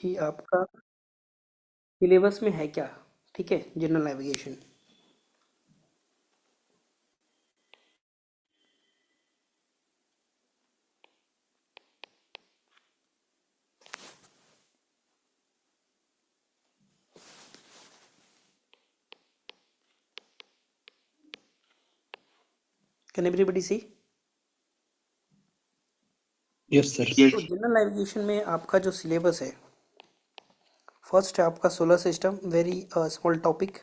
कि आपका सिलेबस में है क्या। ठीक है, general navigation. Can everybody see? Yes sir. तो जनरल नेविगेशन में आपका जो सिलेबस है, फर्स्ट है आपका solar system, very small topic.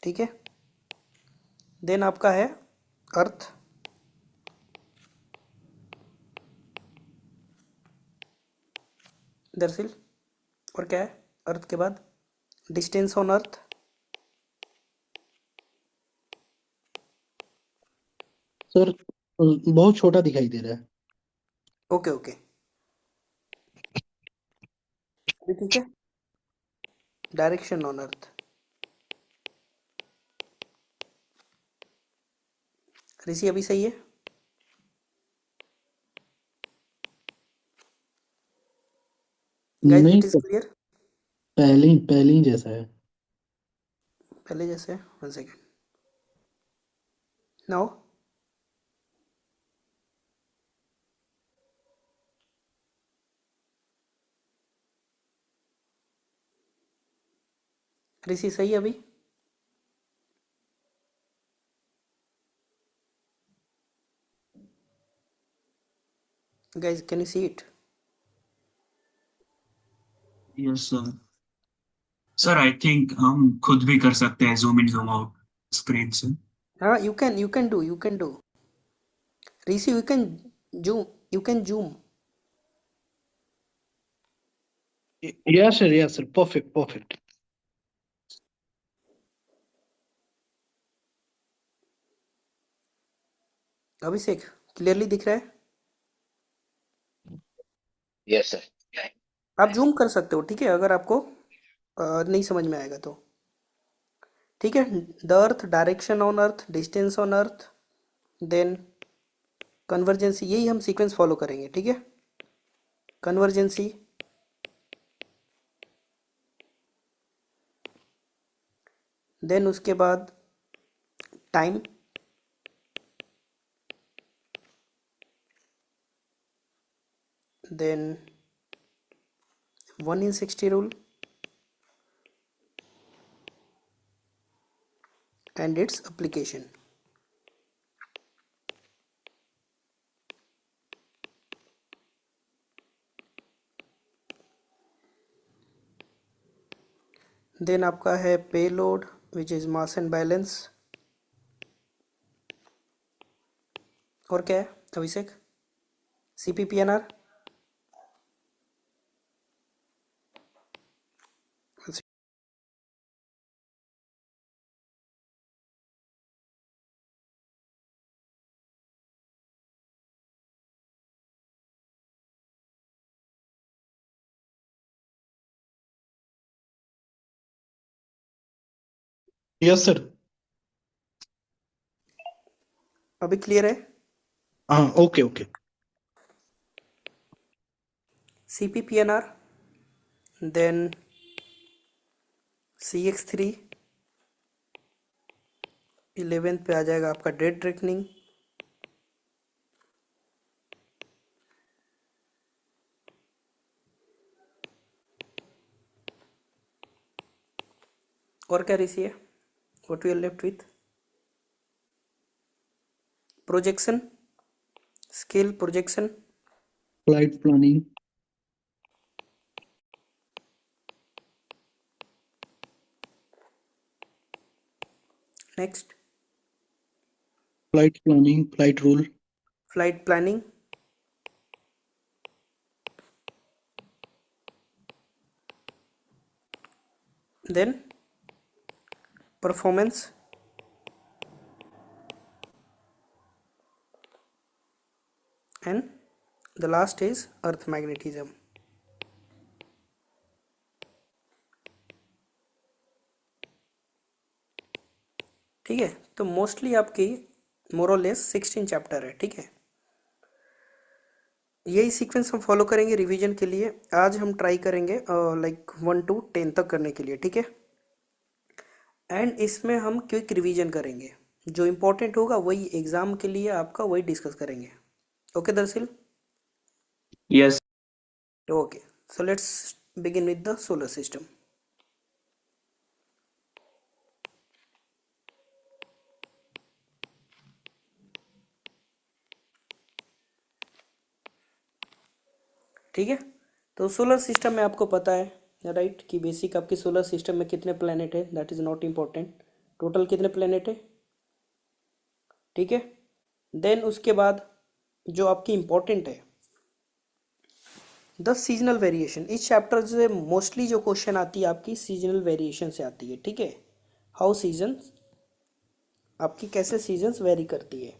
ठीक है। देन आपका है अर्थ। दरअसल और क्या है अर्थ के बाद? Distance on earth. सर बहुत छोटा दिखाई दे रहा है। ओके ओके, अभी ठीक है। डायरेक्शन ऑन अर्थ। ऋषि अभी सही है? गाइस नहीं इट इज सर, क्लियर? पहले ही जैसा है। पहले जैसे? One second. नाउ? ऋषि सही है अभी? Guys can you see it? Yes sir. Sir I think हम खुद भी कर सकते हैं zoom in zoom out screen से। हाँ, you can do. Rishi you can zoom, you can zoom. Yes sir, perfect perfect. Abhishek clearly दिख रहा है? Yes sir. आप जूम कर सकते हो, ठीक है, अगर आपको नहीं समझ में आएगा तो। ठीक है। The earth, direction on earth, distance on earth, then convergency, यही हम सीक्वेंस फॉलो करेंगे। ठीक है। कन्वर्जेंसी, देन उसके बाद time, then 1 in 60 rule and its application. Then आपका है payload which is mass and balance. और क्या है अभिषेक? CPPNR। Yes sir. अभी क्लियर है? हाँ okay okay. CPPNR, then CX3, 11th पे आ जाएगा आपका डेट रेकनिंग। और क्या ऋषि है? What we are left with? Projection, scale projection. Flight planning. Next, flight planning, flight rule. Flight planning, then performance, and the last is earth magnetism. ठीक है, तो mostly आपकी मोरलेस 16 चैप्टर है। ठीक है। यही सीक्वेंस हम फॉलो करेंगे रिवीजन के लिए। आज हम ट्राई करेंगे लाइक 1 to 10 तक करने के लिए, ठीक है। एंड इसमें हम क्विक रिवीजन करेंगे, जो इम्पोर्टेंट होगा वही एग्ज़ाम के लिए आपका वही डिस्कस करेंगे। ओके दरअसल। Yes. Okay, so let's begin with the solar system. ठीक है, तो सोलर सिस्टम में आपको पता है राइट कि बेसिक आपकी सोलर सिस्टम में कितने प्लेनेट है, that is not important. Total कितने प्लेनेट है, ठीक है। देन उसके बाद जो आपकी इम्पोर्टेंट है द सीजनल वेरिएशन। इस चैप्टर से मोस्टली जो क्वेश्चन आती है आपकी सीजनल वेरिएशन से आती है, ठीक है। हाउ सीजन्स, आपकी कैसे सीजन्स वेरी करती है।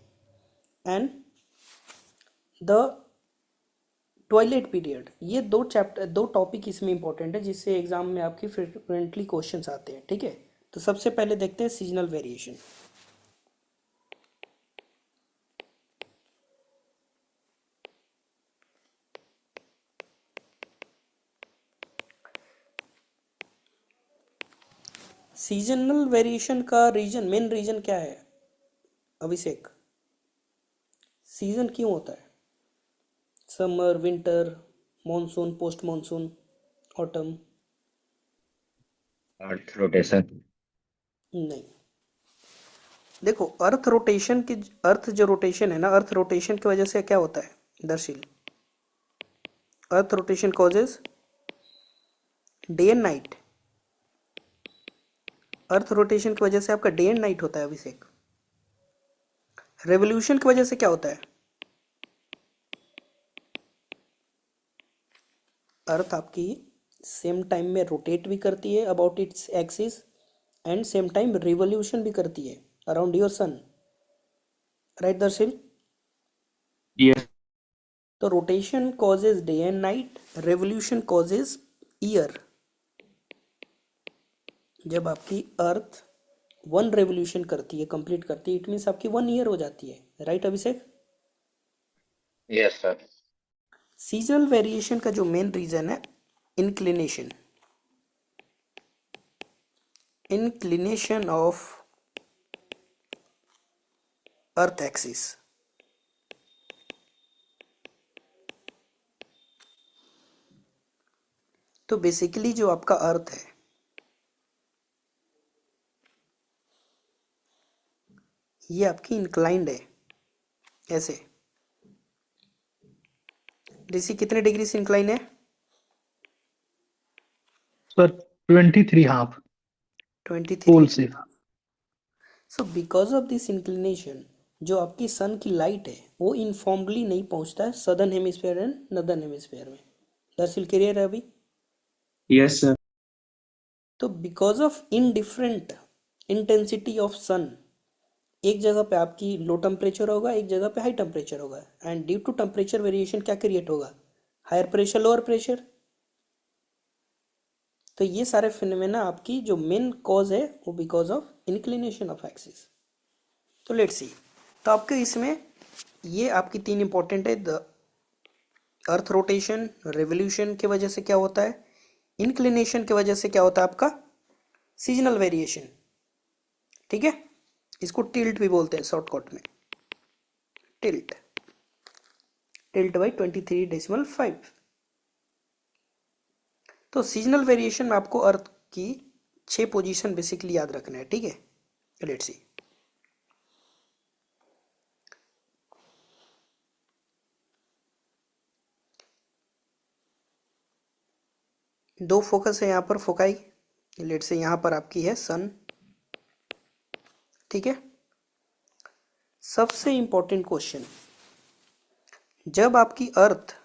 एंड द ट्वाइलाइट पीरियड, ये दो टॉपिक इसमें इंपॉर्टेंट है जिससे एग्जाम में आपकी फ्रिक्वेंटली क्वेश्चंस आते हैं, ठीक है। तो सबसे पहले देखते हैं सीजनल वेरिएशन। सीजनल वेरिएशन का मेन रीजन क्या है अभिषेक? सीजन क्यों होता है? Summer, winter, monsoon, post monsoon, autumn? Earth rotation. नहीं, देखो अर्थ जो रोटेशन है ना, अर्थ रोटेशन की वजह से क्या होता है Darsheel? Earth rotation causes day and night. Earth rotation की वजह से आपका डे एंड नाइट होता है अभिषेक। रेवोल्यूशन की वजह से क्या होता है? अर्थ आपकी सेम टाइम में रोटेट भी करती है about its axis and same time revolution भी करती है around your sun, right Darshil? Yes. तो rotation causes day and night, revolution causes year. जब आपकी अर्थ 1 रेवोल्यूशन करती है, कंप्लीट करती है, इट मीन्स आपकी 1 ईयर हो जाती है, right Abhishek? Yes sir. Seasonal variation का जो मेन रीजन है inclination, inclination of earth axis. तो बेसिकली जो आपका अर्थ है ये आपकी इंक्लाइंड है ऐसे। ऋषि कितने डिग्री से इंक्लाइन है? Sir 23 half 23। पोल से। So because of this inclination जो आपकी सन की लाइट है वो इनफॉर्मली नहीं पहुंचता है southern hemisphere and northern hemisphere में। दरअसल क्लियर है अभी? Yes sir. तो because of indifferent intensity of sun, एक जगह पे आपकी लो टेम्परेचर होगा, एक जगह पे हाई टेम्परेचर होगा, and due to temperature variation क्या क्रिएट होगा? Higher pressure, lower pressure. तो ये सारे फिनोमेना आपकी जो मेन कॉज है वो because of inclination of axis. तो लेट्स सी, तो आपके इसमें ये आपकी 3 इंपॉर्टेंट है। द अर्थ रोटेशन, रेवोल्यूशन की वजह से क्या होता है, इंक्लिनेशन की वजह से क्या होता है आपका सीजनल वेरिएशन, ठीक है। इसको टिल्ट भी बोलते हैं शॉर्टकट में, टिल्ट, टिल्ट बाई 23.5। तो सीजनल वेरिएशन में आपको अर्थ की 6 पोजीशन बेसिकली याद रखना है, ठीक है। लेट्स सी, दो फोकस है यहाँ पर, फोकाई। लेट्स से यहाँ पर आपकी है सन, ठीक है। सबसे इंपॉर्टेंट क्वेश्चन, जब आपकी अर्थ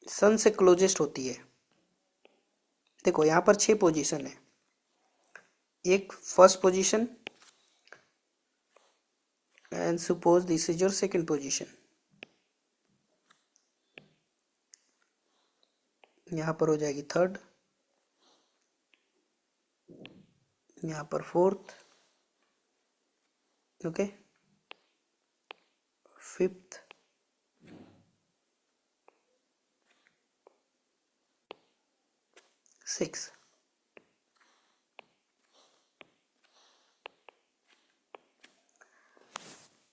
सन से क्लोजेस्ट होती है, देखो यहाँ पर 6 पोजीशन है, एक first position and suppose this is your second position, यहाँ पर हो जाएगी थर्ड, यहाँ पर fourth, okay, fifth, 6.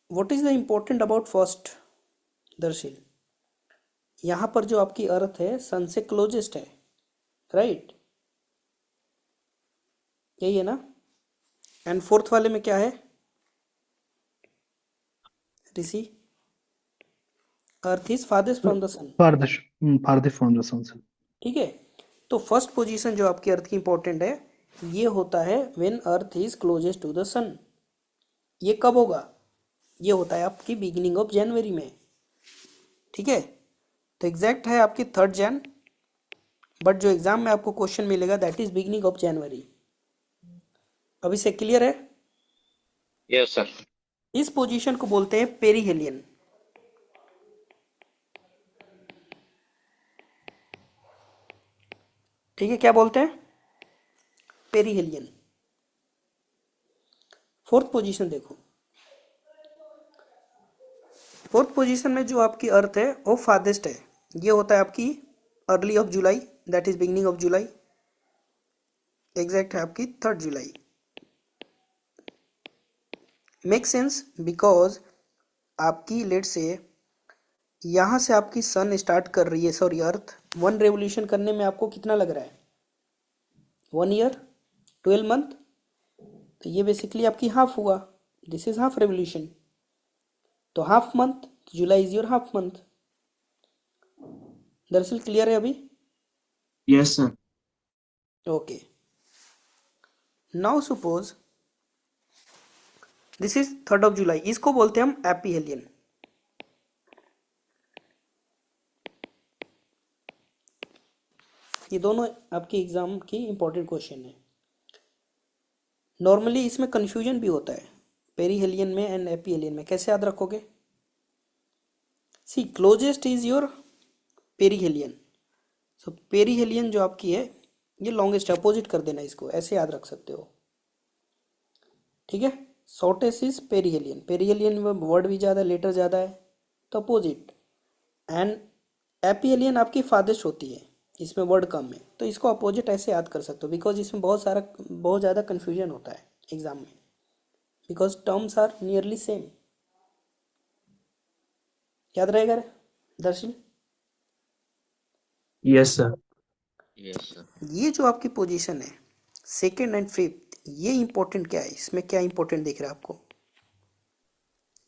What is the important about first, Darsheel? यहाँ पर जो आपकी अर्थ है सन से क्लोजेस्ट है, राइट? यही है ना? एंड फोर्थ वाले में क्या है Rishi? Earth is farthest from the sun, farthest from the sun, sir. ठीक है? तो फर्स्ट पोजीशन जो आपकी अर्थ की इंपॉर्टेंट है, ये होता है when earth is closest to the sun. ये कब होगा? ये होता है आपकी बिगिनिंग ऑफ जनवरी में, ठीक है? तो एग्जैक्ट है आपकी 3 जन, बट जो एग्जाम में आपको क्वेश्चन मिलेगा दैट इज बिगिनिंग ऑफ जनवरी. अभी से क्लियर है? Yes, sir. इस पोजीशन को बोलते हैं पेरीहेलियन. ठीक है, क्या बोलते हैं? पेरीहेलियन. फोर्थ पोजीशन देखो. फोर्थ पोजीशन में जो आपकी अर्थ है वो फारदेस्ट है. ये होता है आपकी early of July, that is beginning of July. Exact है आपकी 3 जुलाई. मेक सेंस बिकॉज आपकी लेट से यहाँ से आपकी सन स्टार्ट कर रही है, सॉरी अर्थ 1 रेवोल्यूशन करने में आपको कितना लग रहा है? 1 ईयर, 12 मंथ. तो ये बेसिकली आपकी हाफ हुआ. This is half revolution. तो half month, July is your half month. दरअसल क्लियर है अभी? Yes, sir. Okay. Now suppose this is 3rd of July. इसको बोलते हैं हम एपीहेलियन. ये दोनों आपके एग्जाम की इंपॉर्टेंट क्वेश्चन है. नॉर्मली इसमें कंफ्यूजन भी होता है पेरीहेलियन में एंड एपीहेलियन में. कैसे याद रखोगे? See closest is your perihelion. So perihelion जो आपकी है ये लॉन्गेस्ट, अपोजिट कर देना इसको, ऐसे याद रख सकते हो, ठीक है? Shortest is perihelion. पेरीहेलियन में वर्ड भी ज़्यादा, लेटर ज़्यादा है, तो अपोजिट. एंड एपीहेलियन आपकी फारदेस्ट होती है, इसमें वर्ड कम है, तो इसको अपोजिट ऐसे याद कर सकते हो. बिकॉज इसमें बहुत ज़्यादा कन्फ्यूजन होता है एग्जाम में, because terms are nearly same. याद रहेगा दर्शन? Yes, sir. Yes, sir. ये जो आपकी पोजीशन है सेकेंड एंड फिफ्थ, ये इंपॉर्टेंट क्या है? इसमें क्या इंपॉर्टेंट दिख रहा है आपको?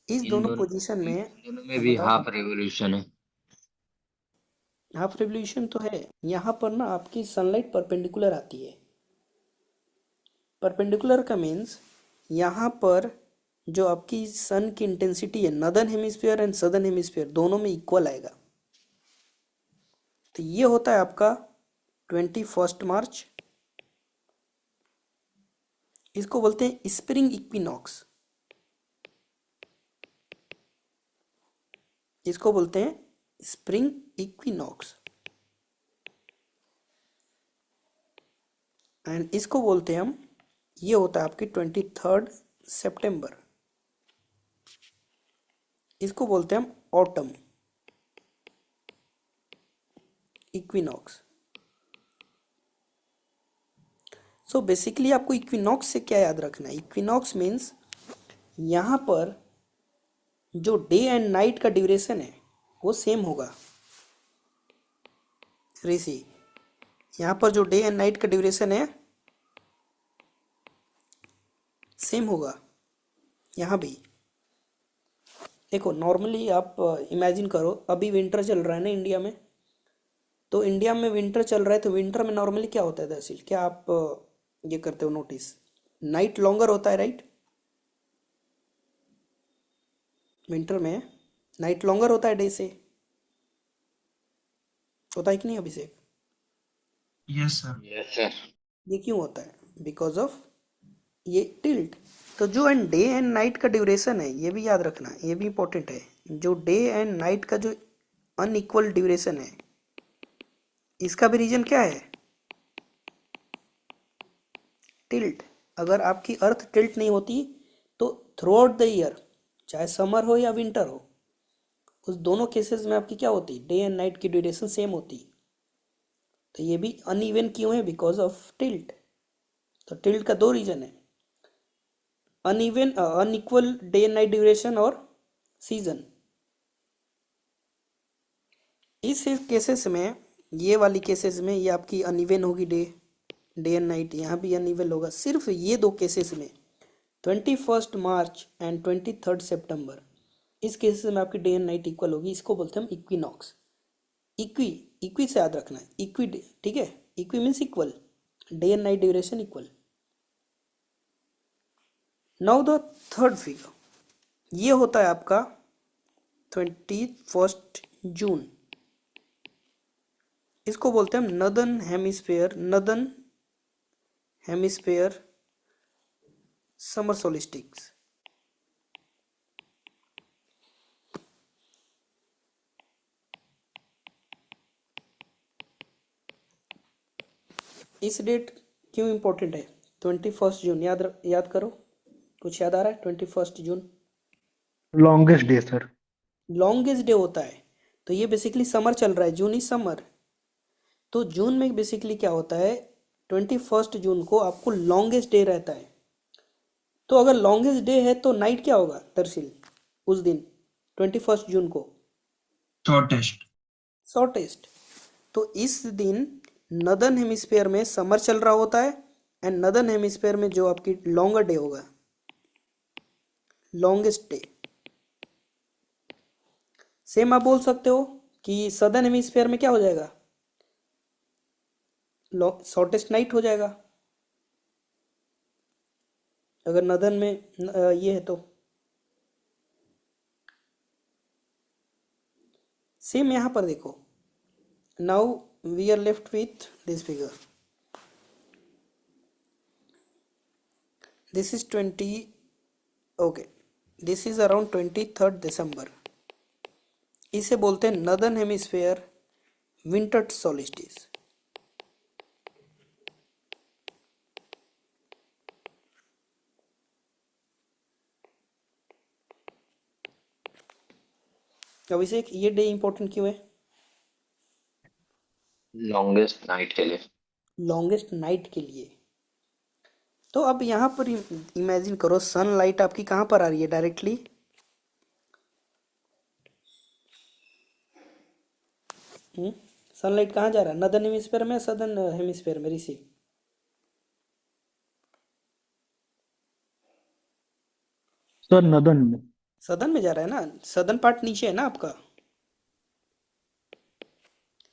इस इन दोनों दोनों पोजीशन में इन दोनों में भी बताओ. हाफ रेवोल्यूशन है. हाफ रिवोल्यूशन तो है. यहाँ पर ना आपकी सनलाइट परपेंडिकुलर आती है. परपेंडिकुलर का मीन्स यहाँ पर जो आपकी सन की इंटेंसिटी है northern hemisphere and southern hemisphere दोनों में इक्वल आएगा. तो ये होता है आपका 21 मार्च. इसको बोलते हैं स्प्रिंग इक्विनॉक्स. इसको बोलते हैं स्प्रिंग इक्विनॉक्स. एंड इसको बोलते हैं हम, ये होता है आपकी 23 सितंबर. इसको बोलते हैं हम ऑटम इक्विनॉक्स. सो बेसिकली आपको इक्विनॉक्स से क्या याद रखना है? इक्विनॉक्स मीन्स यहाँ पर जो डे एंड नाइट का ड्यूरेशन है वो सेम होगा. ऋषि, यहाँ पर जो डे एंड नाइट का ड्यूरेशन है सेम होगा. यहाँ भी देखो, नॉर्मली आप इमेजिन करो, अभी विंटर चल रहा है ना इंडिया में. तो इंडिया में विंटर चल रहा है, तो विंटर में नॉर्मली क्या होता है दरअसल? क्या आप ये करते हो नोटिस? नाइट लॉन्गर होता है, राइट? विंटर में नाइट लॉन्गर होता है डे से. होता है कि नहीं अभिषेक? Yes, sir. Yes, sir. ये क्यों होता है? बिकॉज ऑफ ये टिल्ट. तो जो एंड डे एंड नाइट का ड्यूरेशन है ये भी याद रखना, ये भी इंपॉर्टेंट है. जो डे एंड नाइट का जो अनइक्वल ड्यूरेशन है, इसका भी रीजन क्या है? टिल्ट. अगर आपकी अर्थ टिल्ट नहीं होती तो थ्रू आउट द ईयर, चाहे समर हो या विंटर हो, उस दोनों केसेस में आपकी क्या होती? डे एंड नाइट की ड्यूरेशन सेम होती. तो ये भी अनइवन क्यों है? Because of tilt. तो टिल्ट का दो रीजन है, uneven unequal day night duration और सीजन। इस केसेस में, ये वाली केसेस में ये आपकी अनइवन होगी डे, डे एंड नाइट, यहाँ भी अनइवन होगा। सिर्फ ये दो केसेस में 21 मार्च एंड 23 सितंबर, इस केसेस में आपकी डे एंड नाइट इक्वल होगी। इसको बोलते हैं हम इक्विनॉक्स। इक्वी, इक्वी से याद रखना है, इक्वी, ठीक है। Equi means equal, day and night duration equal. Now the third figure, ये होता है आपका 21 जून। इसको बोलते हैं हम northern hemisphere, northern hemisphere summer solstices. इस डेट क्यों इंपॉर्टेंट है? 21 जून, याद करो, कुछ याद आ रहा है? 21 June longest day sir. Longest day होता है। तो ये बेसिकली समर चल रहा है, जून इज समर। तो जून में बेसिकली क्या होता है, 21 जून को आपको लॉन्गेस्ट डे रहता है। तो अगर लॉन्गेस्ट डे है तो नाइट क्या होगा दरअसल उस दिन 21 जून को? शॉर्टेस्ट। शॉर्टेस्ट। तो इस दिन नदर्न हेमिस्फेयर में समर चल रहा होता है, एंड नदर्न हेमिस्फेयर में जो आपकी लॉन्गर डे होगा, लॉन्गेस्ट डे। सेम आप बोल सकते हो कि सदर्न हेमिस्फेयर में क्या हो जाएगा, शॉर्टेस्ट नाइट हो जाएगा, अगर नदर्न में ये है तो। सेम यहाँ पर देखो, now we are left with this figure, this is 20, okay, this is around 23 December. इसे बोलते हैं northern hemisphere winter solstice. Abhishek, ये डे इंपॉर्टेंट क्यों है? लॉन्गेस्ट नाइट के लिए। लॉन्गेस्ट नाइट के लिए। तो अब यहाँ पर इमेजिन करो, सनलाइट आपकी कहाँ पर आ रही है डायरेक्टली? सनलाइट कहाँ जा रहा है, नदर्न हेमिस्फेयर में, सदर्न हेमिस्फेयर में रिसीव? सर नदन में। सदर्न में जा रहा है ना, सदर्न पार्ट नीचे है ना आपका।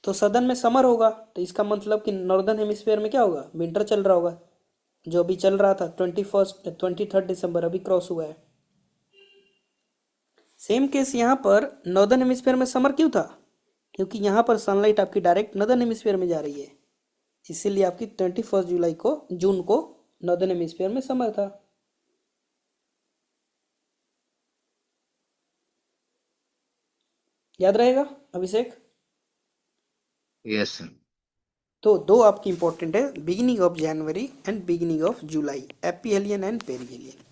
तो सदर्न में समर होगा, तो इसका मतलब कि नॉर्दर्न हेमिस्फेयर में क्या होगा, विंटर चल रहा होगा। जो अभी चल रहा था 23 दिसंबर अभी क्रॉस हुआ है। सेम केस यहाँ पर नॉर्दर्न हेमिस्फेयर में समर क्यों था? क्योंकि यहाँ पर सनलाइट आपकी डायरेक्ट नॉर्दर्न हेमिस्फेयर में जा रही है, इसीलिए आपकी 21 जुलाई को, जून को नॉर्दर्न हेमिस्फेयर में समर था। याद रहेगा अभिषेक? Yes sir. तो दो आपकी इंपॉर्टेंट है, beginning of January and beginning of July, aphelion and perihelion.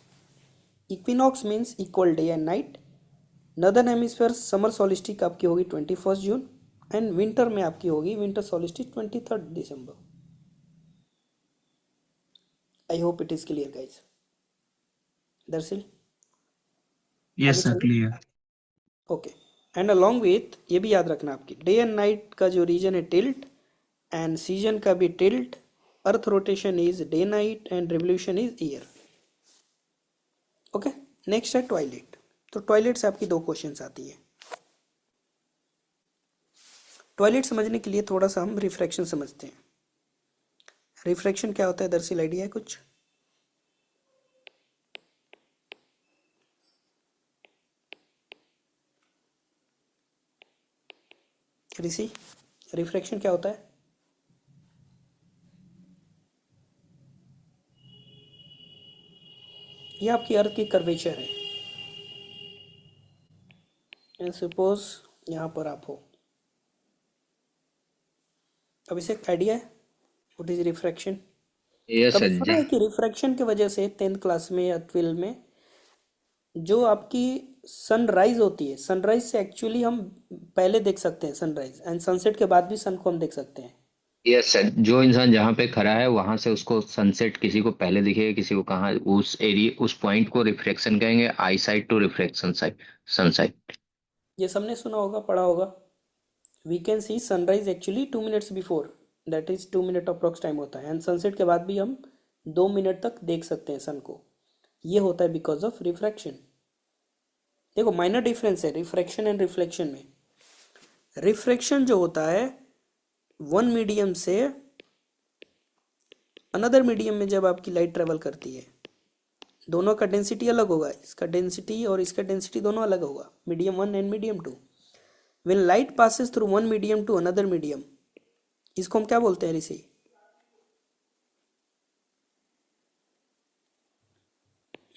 Equinox means equal day and night. Northern hemisphere summer solstice आपकी होगी 21 जून, एंड विंटर में आपकी होगी winter solstice 23 December. I hope it is clear guys. दरअसल आगे yes sir, चलो। Clear. Okay, and along with ये भी याद रखना, आपकी डे एंड नाइट का जो रीजन है टिल्ट, एंड सीजन का भी tilt. Earth rotation is day night and revolution is year. Okay, next है ट्वाइलेट। तो ट्वाइलेट से आपकी दो क्वेश्चंस आती है। ट्वाइलेट समझने के लिए थोड़ा सा हम रिफ्रैक्शन समझते हैं। रिफ्रैक्शन क्या होता है दरअसल, आइडिया है कुछ? ऋषि, रिफ्रैक्शन क्या होता है? ये आपकी अर्थ की कर्वेचर है, एंड सपोज यहाँ पर आप हो। अब इसे आइडिया है व्हाट इज रिफ्रैक्शन? यस कभी सर सुना जी। है कि रिफ्रैक्शन की वजह से 10th क्लास में या 12 में जो आपकी सनराइज होती है, सनराइज से एक्चुअली हम पहले देख सकते हैं सनराइज, एंड सनसेट के बाद भी सन को हम देख सकते हैं। यस सर, जो इंसान जहाँ पे खड़ा है वहां से उसको सनसेट किसी को पहले दिखेगा, किसी को कहाँ, उस एरिया उस पॉइंट को रिफ्लेक्शन कहेंगे, eye side to reflection side, sunside. ये सबने सुना होगा, पढ़ा होगा। We can see sunrise actually 2 minutes before, that is 2 minute approx time होता है, एंड सनसेट के बाद भी हम 2 मिनट तक देख सकते हैं सन को। ये होता है बिकॉज ऑफ रिफ्रैक्शन। देखो माइनर डिफरेंस है रिफ्रैक्शन एंड रिफ्लेक्शन में। रिफ्रैक्शन जो होता है वन मीडियम से अनदर मीडियम में जब आपकी लाइट ट्रेवल करती है, दोनों का डेंसिटी अलग होगा, इसका डेंसिटी और इसका डेंसिटी दोनों अलग होगा, medium one and medium two. When light passes through one medium to another medium, इसको हम क्या बोलते हैं ऋषि?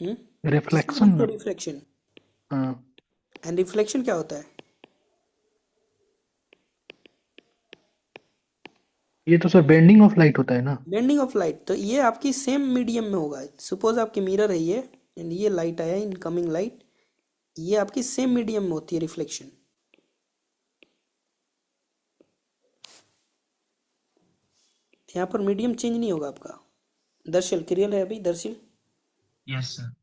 इसको रिफ्लेक्शन बोलते ना। हैं रिफ्रैक्शन। हाँ। एंड रिफ्लेक्शन क्या होता है? ये तो सर बेंडिंग ऑफ लाइट होता है ना। Bending of light. तो ये आपकी सेम मीडियम में होगा। सपोज आपकी मिरर है ये, एंड ये लाइट आया इनकमिंग लाइट, ये आपकी सेम मीडियम में होती है रिफ्लेक्शन। यहाँ पर मीडियम चेंज नहीं होगा आपका। दर्शिल क्लियर है अभी दर्शिल? Yes sir.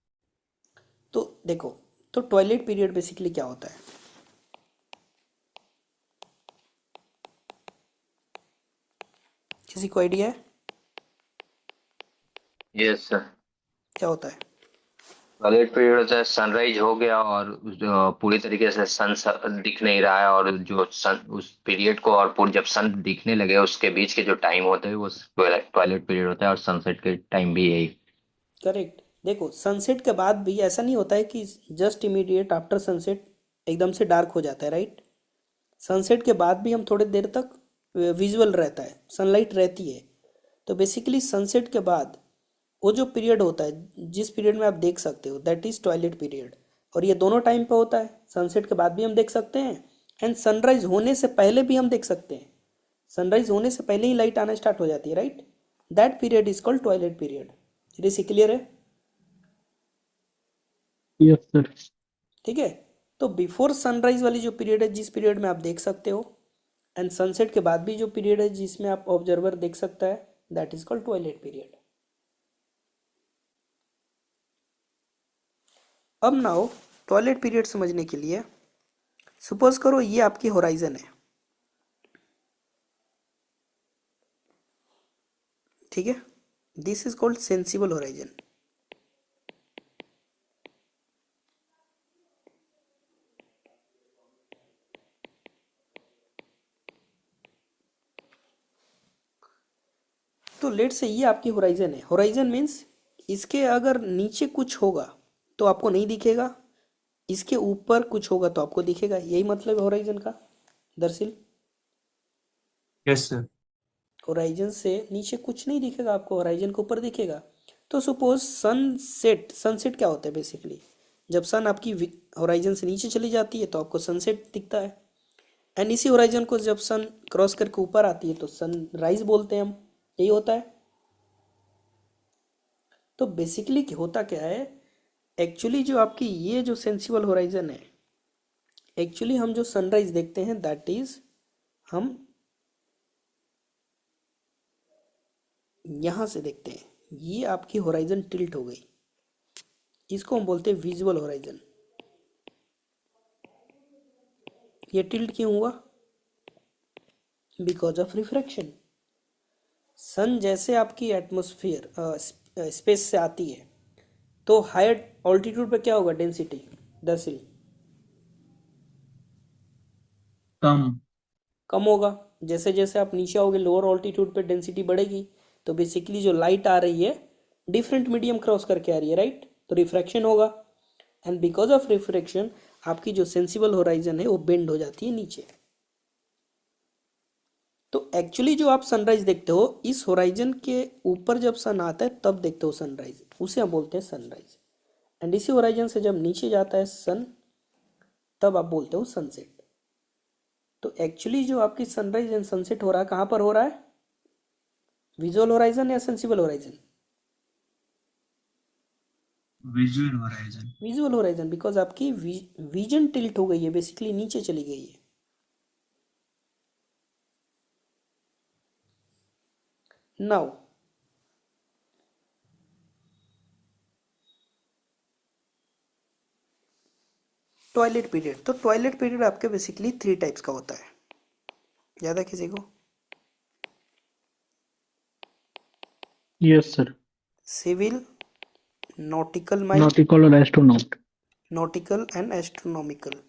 तो देखो, तो टॉयलेट पीरियड बेसिकली क्या होता है? किसी को आइडिया है यस सर, क्या होता है? टॉयलेट पीरियड होता है, सनराइज हो गया और पूरी तरीके से सन दिख नहीं रहा है, और जो सन उस पीरियड को, और पूरी जब सन दिखने लगे उसके बीच के जो टाइम होते हैं वो टॉयलेट पीरियड होता है, और सनसेट के टाइम भी यही। करेक्ट। देखो सनसेट के बाद भी ऐसा नहीं होता है कि जस्ट इमीडिएट आफ्टर सनसेट एकदम से डार्क हो जाता है, राइट? सनसेट के बाद भी हम थोड़ी देर तक विजुअल रहता है, सनलाइट रहती है। तो बेसिकली सनसेट के बाद वो जो पीरियड होता है, जिस पीरियड में आप देख सकते हो, दैट इज टॉयलेट पीरियड। और ये दोनों टाइम पे होता है, सनसेट के बाद भी हम देख सकते हैं एंड सनराइज होने से पहले भी हम देख सकते हैं। सनराइज होने से पहले ही लाइट आना स्टार्ट हो जाती है, right? That period is called toilet period. ये क्लियर है? Yes sir. ठीक है। तो बिफोर सनराइज वाली जो पीरियड है, जिस पीरियड में आप देख सकते हो, एंड सनसेट के बाद भी जो पीरियड है जिसमें आप ऑब्जर्वर देख सकता है, that is called toilet period. अब नाउ टॉयलेट पीरियड समझने के लिए सपोज करो ये आपकी होराइजन है, ठीक है? This is called sensible horizon. तो लेट से ये आपकी होराइजन है। होराइजन मीन्स इसके अगर नीचे कुछ होगा तो आपको नहीं दिखेगा, इसके ऊपर कुछ होगा तो आपको दिखेगा। यही मतलब है होराइजन का दरअसल। Yes sir. होराइजन से नीचे कुछ नहीं दिखेगा आपको, होराइजन के ऊपर दिखेगा। तो सपोज सनसेट, सनसेट क्या होता है बेसिकली? जब सन आपकी होराइजन से नीचे चली जाती है तो आपको सनसेट दिखता है, एंड इसी होराइजन को जब सन क्रॉस करके ऊपर आती है तो सनराइज बोलते हैं हम। यही होता है। तो बेसिकली होता क्या है, एक्चुअली जो आपकी ये जो सेंसिबल होराइजन है, एक्चुअली हम जो सनराइज देखते हैं दैट इज हम यहाँ से देखते हैं। ये आपकी होराइजन टिल्ट हो गई, इसको हम बोलते हैं विजुअल होराइजन। ये टिल्ट क्यों हुआ? Because of refraction. सन जैसे आपकी एटमॉस्फेयर स्पेस से आती है तो हायर ऑल्टीट्यूड पे क्या होगा डेंसिटी दरअसल? कम। कम होगा। जैसे जैसे आप नीचे आओगे लोअर ऑल्टीट्यूड पे डेंसिटी बढ़ेगी। तो बेसिकली जो लाइट आ रही है डिफरेंट मीडियम क्रॉस करके आ रही है, राइट? तो रिफ्रैक्शन होगा, एंड बिकॉज ऑफ रिफ्रैक्शन आपकी जो सेंसिबल होराइजन है वो बेंड हो जाती है नीचे। तो एक्चुअली जो आप सनराइज देखते हो इस होराइजन के ऊपर जब सन आता है तब देखते हो सनराइज, उसे हम बोलते हैं सनराइज। एंड इसी होराइजन से जब नीचे जाता है सन तब आप बोलते हो सनसेट। तो एक्चुअली जो आपकी सनराइज एंड सनसेट हो रहा है कहाँ पर हो रहा है? विजुअल होराइजन या sensible horizon? Visual horizon. Visual horizon, because आपकी विजन टिल्ट हो गई है, बेसिकली नीचे चली गई है। Now twilight period. तो टॉयलेट पीरियड आपके बेसिकली 3 टाइप्स का होता है। याद है किसी को? Yes sir. Civil, nautical mile, nautical और एस्ट्रोनॉट। Nautical and astronomical.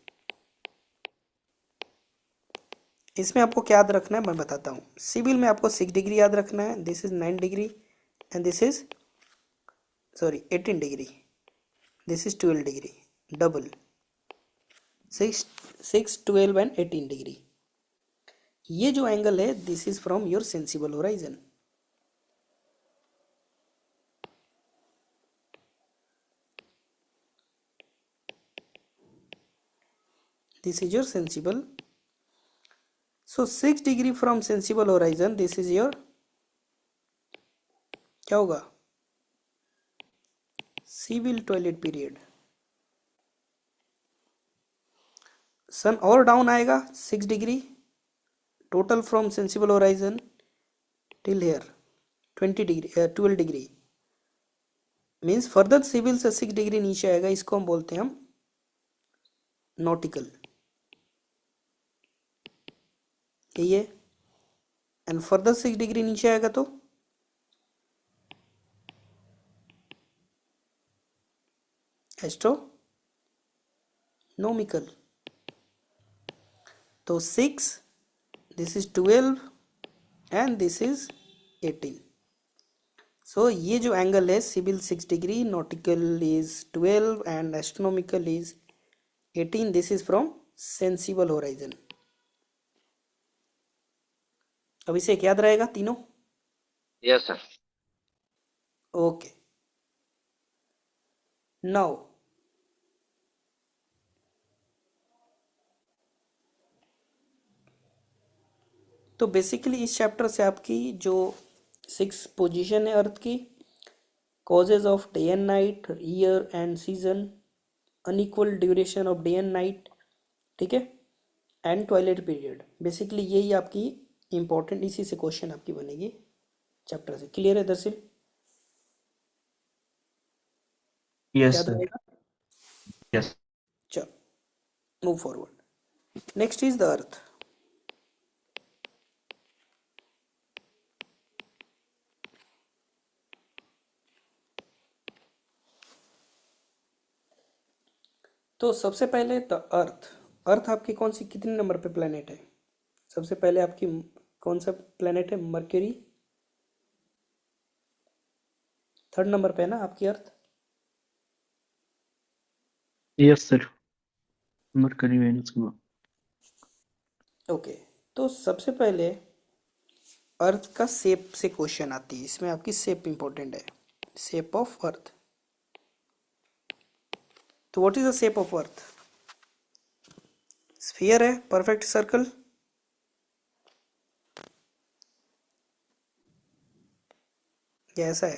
इसमें आपको क्या याद रखना है मैं बताता हूँ। सिविल में आपको 6 डिग्री याद रखना है, this is 9 degree and this is sorry 18 degree, this is 12 degree, double 6 12 and 18 degree. ये जो एंगल है this is from your sensible horizon. This is your sensible, so 6 degree from sensible horizon this is your क्या होगा, civil toilet period. सन और down आएगा 6 degree total from sensible horizon till here 20 degree 12 degree, means further civil से 6 degree नीचे आएगा, इसको हम बोलते हैं हम नॉटिकल। यही है। एंड फर्दर 6 डिग्री नीचे आएगा तो एस्ट्रोनॉमिकल। तो 6, this is 12 and this is 18। So ये जो एंगल है civil 6 degree, nautical is 12 and astronomical is 18, this is from sensible horizon. अब इसे याद रहेगा तीनों? Yes sir. ओके नाउ तो बेसिकली इस चैप्टर से आपकी जो 6 पोजीशन है अर्थ की, causes of day and night, year and season, unequal duration of day and night, ठीक है, एंड टॉयलेट पीरियड, बेसिकली यही आपकी इंपॉर्टेंट, इसी से क्वेश्चन आपकी बनेगी चैप्टर से। क्लियर है दरअसल? यस याद सर। रहेगा? यस। चलो move forward. Next is the earth. तो सबसे पहले द अर्थ। अर्थ आपकी कौन सी कितने नंबर पे प्लेनेट है? सबसे पहले आपकी कौन सा प्लेनेट है? मर्क्यूरी। 3rd नंबर पे है ना आपकी अर्थ। Yes sir. मरकरी वेनस को। ओके तो सबसे पहले अर्थ का शेप से क्वेश्चन आती है, इसमें आपकी शेप इंपॉर्टेंट है, शेप ऑफ अर्थ। तो what is the shape of earth? Sphere है, परफेक्ट सर्कल, या ऐसा है?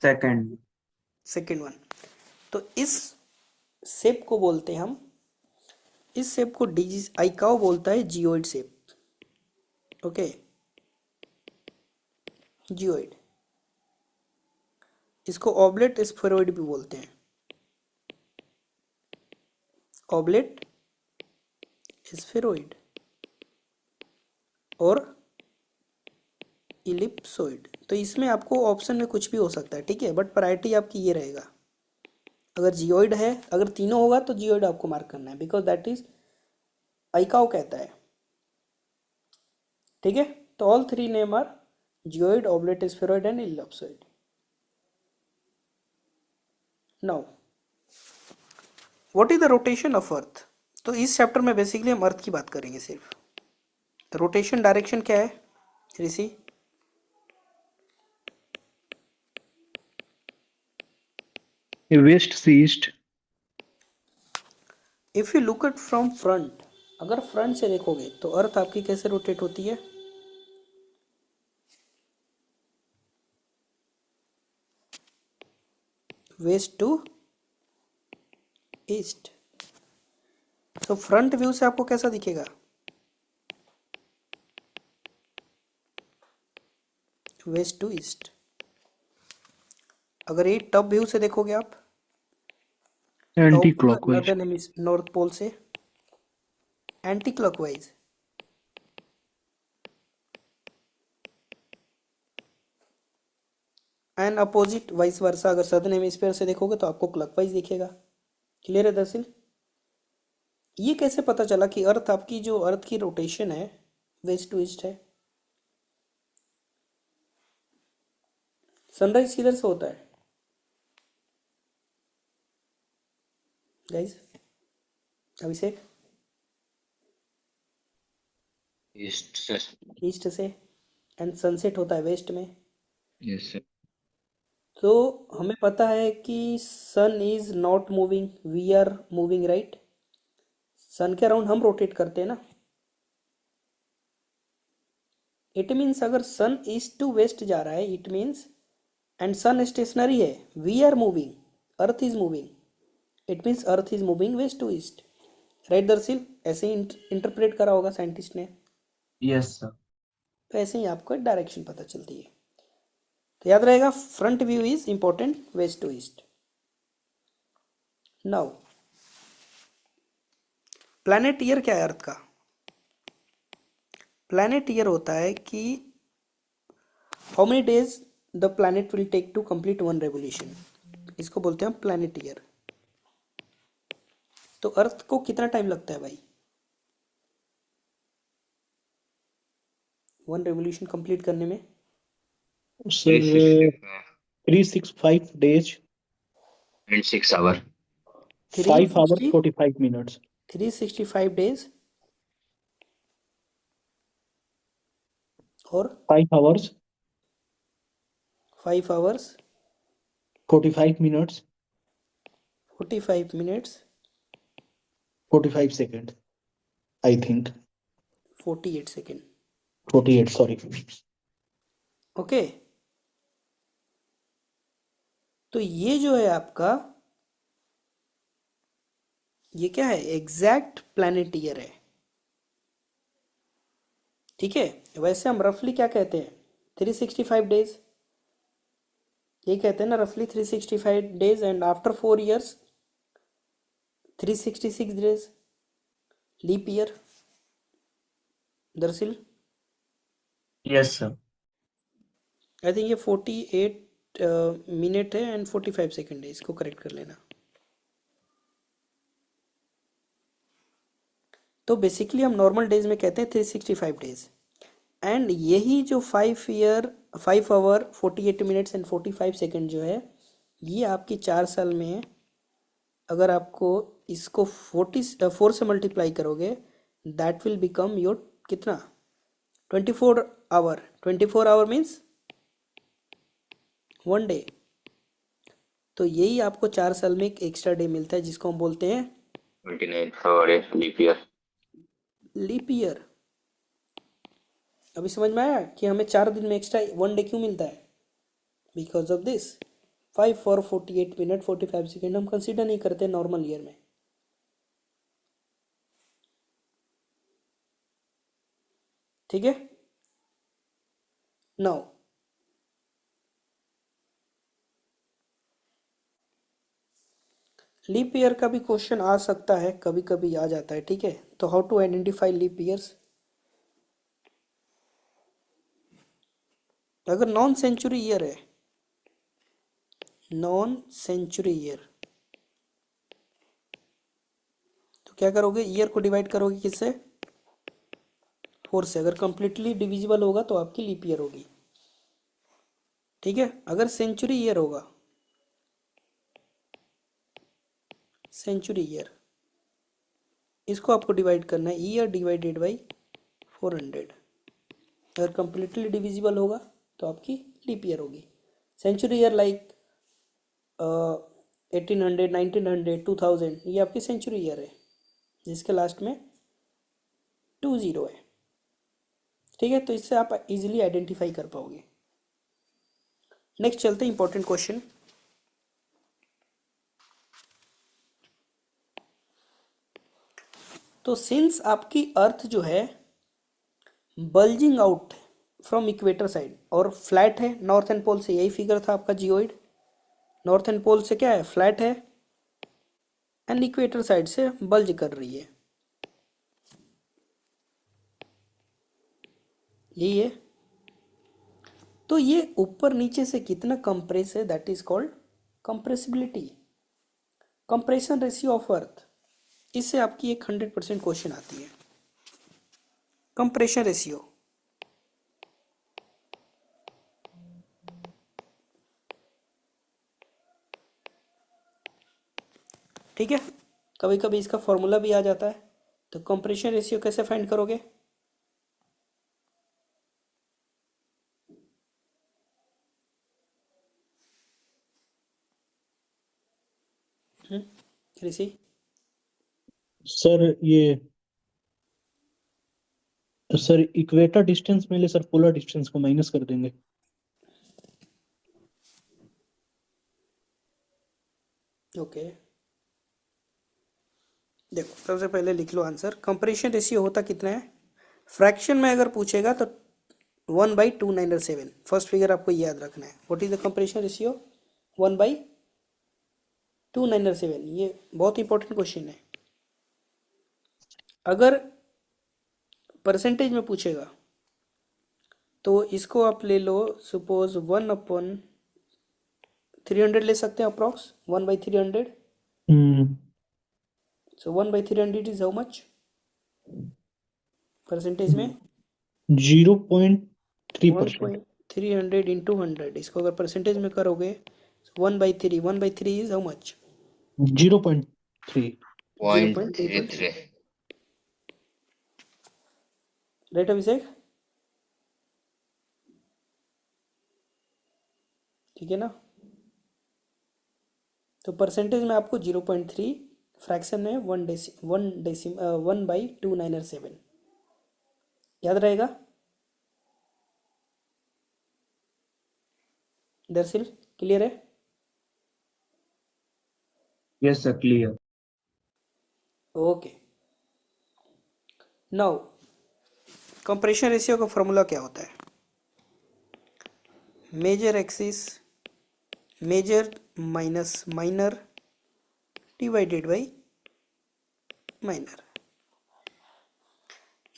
सेकंड। Second one. तो इस शेप को बोलते हैं हम, इस शेप को डिजी आइकाओ बोलता है जियोइड शेप। ओके जियोइड, इसको ऑब्लेट स्फेरॉइड भी बोलते हैं, ऑब्लेट स्फेरॉइड और इलिप्सोइड। तो इसमें आपको ऑप्शन में कुछ भी हो सकता है, ठीक है, बट प्रायोरिटी आपकी ये रहेगा। अगर जियोइड है, अगर तीनों होगा तो जियोइड आपको मार्क करना है, बिकॉज दैट इज आइकाओ कहता है, ठीक है। तो all 3 name are geoid, oblate spheroid and ellipsoid. Now what is the rotation of earth? तो इस चैप्टर में बेसिकली हम अर्थ की बात करेंगे सिर्फ। रोटेशन डायरेक्शन क्या है ऋषि? वेस्ट से east. If you look at from front, अगर फ्रंट से देखोगे तो अर्थ आपकी कैसे रोटेट होती है? West to east. तो फ्रंट व्यू से आपको कैसा दिखेगा? West to east. अगर ये टॉप व्यू से देखोगे आप, anti top clockwise. Northern north pole से anti clockwise. And opposite vice versa, अगर सदर्न हेमिस्फीयर से देखोगे तो आपको क्लॉकवाइज दिखेगा। क्लियर है दरअसल? ये कैसे पता चला कि अर्थ आपकी जो अर्थ की रोटेशन है वेस्ट टू ईस्ट है? सनराइज किधर से होता है गाइस? अभिषेक? ईस्ट से। ईस्ट से। एंड सनसेट होता है वेस्ट में। Yes sir. तो हमें पता है कि sun is not moving, we are moving, right? Sun के अराउंड हम रोटेट करते हैं ना। इट मीन्स अगर सन ईस्ट टू वेस्ट जा रहा है, it means, and sun stationary है, we are moving, earth is moving, it means earth is moving west to east, right दरअसल? ऐसे ही इंटरप्रेट करा होगा साइंटिस्ट ने। Yes sir. तो ऐसे ही आपको एक डायरेक्शन पता चलती है। तो याद रहेगा, front view is important west to east. Now planet year क्या है अर्थ का? प्लैनेट ईयर होता है कि how many days the planet will take to complete one revolution. इसको बोलते हैं प्लैनेट ईयर। तो अर्थ को कितना टाइम लगता है भाई वन रेवोल्यूशन कंप्लीट करने में? Sir 365 days, 6 hour. 5 hours, 360 45 minutes, 365 days और 5 hours, 5 hours 45 minutes, 45 minutes 45 seconds, I think. 48 second. 48, sorry. Okay, तो ये जो है आपका, ये क्या है? एग्जैक्ट प्लैनेट ईयर है। ठीक है, वैसे हम रफली क्या कहते हैं? 365 डेज, ये कहते हैं ना रफली 365 days, and after 4 years 366 days, leap year दरअसल। Yes sir. आई थिंक ये 48 मिनट है एंड 45 सेकेंड है, इसको करेक्ट कर लेना। तो बेसिकली हम नॉर्मल डेज में कहते हैं 365 डेज, एंड यही जो 5 आवर 48 मिनट्स एंड 45 सेकेंड जो है, ये आपकी 4 साल में है। अगर आपको इसको 4 से मल्टीप्लाई करोगे, दैट विल बिकम योर कितना? 24 आवर। 24 hour means 1 day. तो यही आपको 4 साल में एक एक्स्ट्रा डे मिलता है, जिसको हम बोलते हैं 29 फरवरी लीप ईयर। Leap year. अभी समझ में आया कि हमें 4 दिन में एक्स्ट्रा 1 डे क्यों मिलता है? बिकॉज ऑफ दिस 5 और 48 मिनट 45 सेकेंड हम कंसिडर नहीं करते नॉर्मल ईयर में। ठीक है। नाउ लीप ईयर का भी क्वेश्चन आ सकता है, कभी कभी आ जाता है। ठीक है, तो how to identify leap years? अगर नॉन सेंचुरी ईयर है, नॉन सेंचुरी ईयर, तो क्या करोगे? ईयर को डिवाइड करोगे किससे? 4 से। अगर कंप्लीटली डिविजिबल होगा तो आपकी लीप ईयर होगी। ठीक है, अगर सेंचुरी ईयर होगा, सेंचुरी ईयर, इसको आपको डिवाइड करना है, ईयर डिवाइडेड बाई 400। अगर कंप्लीटली डिविजिबल होगा तो आपकी लीप ईयर होगी। सेंचुरी ईयर लाइक 1800, 1900, 2000, ये आपकी सेंचुरी ईयर है, जिसके लास्ट में 20 है। ठीक है, तो इससे आप इजीली आइडेंटिफाई कर पाओगे। नेक्स्ट चलते हैं इंपॉर्टेंट क्वेश्चन। तो सिंस आपकी अर्थ जो है bulging out from equator side और फ्लैट है नॉर्थ एंड पोल से, यही फिगर था आपका जियोइड, नॉर्थ एंड पोल से क्या है, फ्लैट है, एंड इक्वेटर साइड से बल्ज कर रही है, यही है। तो ये ऊपर नीचे से कितना कंप्रेस है, that is called compressibility, compression ratio of earth. इससे आपकी एक 100% क्वेश्चन आती है, कंप्रेशन रेशियो। ठीक है, कभी कभी इसका फॉर्मूला भी आ जाता है। तो कंप्रेशन रेशियो कैसे फाइंड करोगे, ऋषि? सर ये सर इक्वेटर डिस्टेंस में ले सर, पोलर डिस्टेंस को माइनस कर देंगे। ओके, देखो सबसे पहले लिख लो आंसर। कंप्रेशन रेशियो होता कितना है, फ्रैक्शन में अगर पूछेगा तो 1/2907, फर्स्ट फिगर आपको याद रखना है। What is the compression ratio, 1/2907। ये बहुत इंपॉर्टेंट क्वेश्चन है। अगर परसेंटेज में पूछेगा तो इसको आप ले लो, सपोज 1/300 ले सकते हैं approx, 1/300। Hmm so 1/300 is how much percentage में, 0.3%। 1/300 इंटू 100, इसको अगर परसेंटेज में करोगे 1/3, 1/3 इज हाउ मच, 0.3। 0.33। 0.33। राइट अभिषेक, ठीक है ना? तो परसेंटेज में आपको 0.3, फ्रैक्शन में 1/2907 याद रहेगा। दरअसल क्लियर है? Yes sir, clear. Okay, now compression ratio का फॉर्मूला क्या होता है, major axis, major minus minor divided by minor.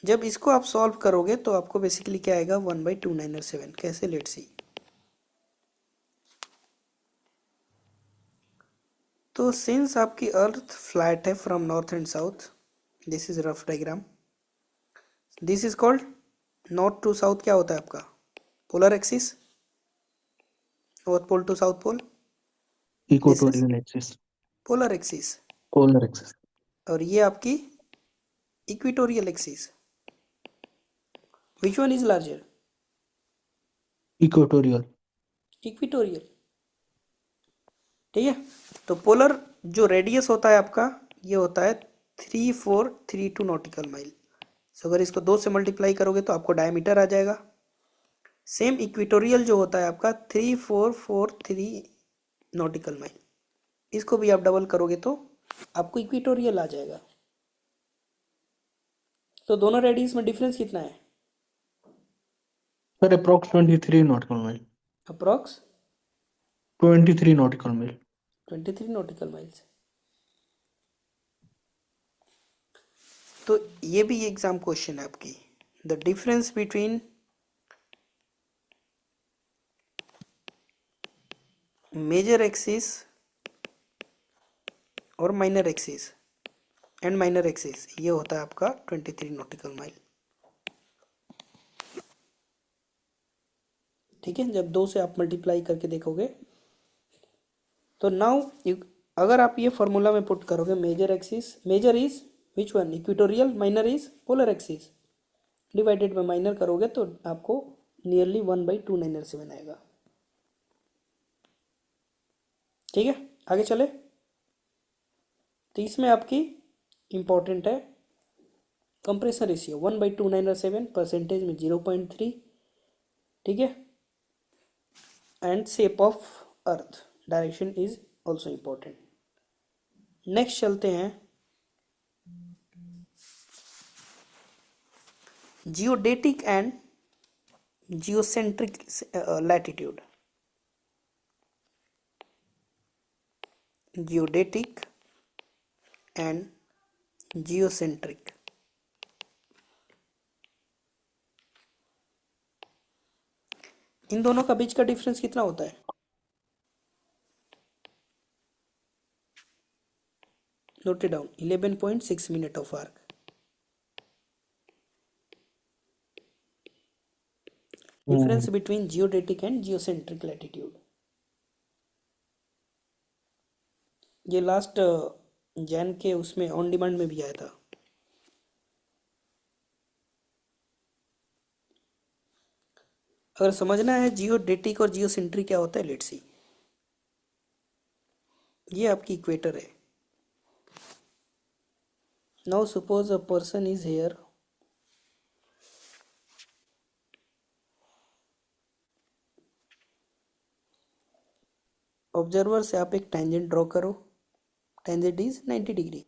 जब इसको आप सॉल्व करोगे तो आपको बेसिकली क्या आएगा, 1/2907। कैसे, लेट्स सी। तो सिंस आपकी अर्थ फ्लैट है from north and south, this is rough diagram, this is called north to south. क्या होता है आपका, polar axis, north pole to south pole, this is equatorial axis. Polar axis. Polar axis. और ये आपकी equatorial axis. Which one is larger, equatorial. Equatorial. ठीक है, तो पोलर जो रेडियस होता है आपका, ये होता है 3432 नॉटिकल माइल। सो अगर इसको 2 से मल्टीप्लाई करोगे तो आपको डायमीटर आ जाएगा। सेम इक्वेटोरियल जो होता है आपका 3443 नॉटिकल माइल, इसको भी आप डबल करोगे तो आपको इक्वेटोरियल आ जाएगा। तो दोनों रेडियस में डिफरेंस कितना है, sir approx 23 nautical mile. Approx 23 nautical mile. 23 nautical miles. तो ये भी एग्जाम क्वेश्चन है आपकी, the difference between major axis और minor axis and minor axis, ये होता है आपका 23 नॉटिकल माइल। ठीक है, जब 2 से आप मल्टीप्लाई करके देखोगे तो नाउ अगर आप ये फॉर्मूला में पुट करोगे, major axis, major is which one, equatorial, minor is polar axis, divided by minor करोगे तो आपको नियरली 1/2907 आएगा। ठीक है, आगे चले। तो इसमें आपकी इंपॉर्टेंट है कंप्रेशन रेशियो 1/2907, परसेंटेज में 0.3। ठीक है, and shape of earth, direction is also important. Next चलते हैं geodetic and geocentric latitude. Geodetic and geocentric. इन दोनों का बीच का डिफरेंस कितना होता है? Note it down, 11.6 minute of arc. Difference between geodetic and geocentric latitude. ये लास्ट जैन के उसमें ऑन डिमांड में भी आया था। अगर समझना है जियोडेटिक और जियोसेंट्रिक क्या होता है, लेट्स सी। ये आपकी इक्वेटर है। Now suppose a person is here, observer से आप एक टेंजेंट ड्रॉ करो। Tangent is 90 degree.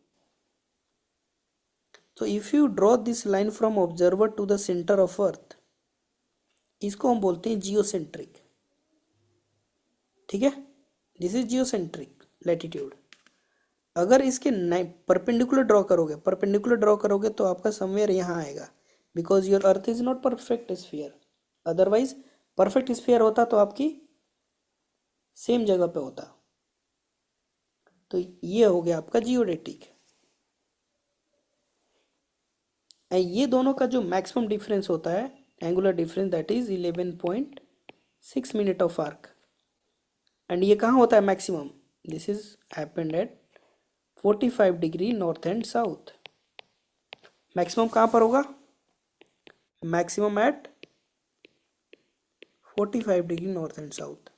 So if you draw this line from observer to the center of earth, इसको हम बोलते हैं जियोसेंट्रिक। ठीक है, दिस इज जियोसेंट्रिक लैटिट्यूड। अगर इसके परपेंडिकुलर ड्रॉ करोगे, परपेंडिकुलर ड्रॉ करोगे तो आपका समवेयर यहाँ आएगा, because your earth is not perfect sphere. Otherwise perfect sphere होता तो आपकी सेम जगह पे होता। तो ये हो गया आपका जियोडेटिक। ये दोनों का जो मैक्सिमम डिफरेंस होता है, angular difference, that is 11.6 minute of arc. And ये कहाँ होता है maximum? This is happened at 45 degree north and south. Maximum कहाँ पर होगा? Maximum at 45 degree north and south.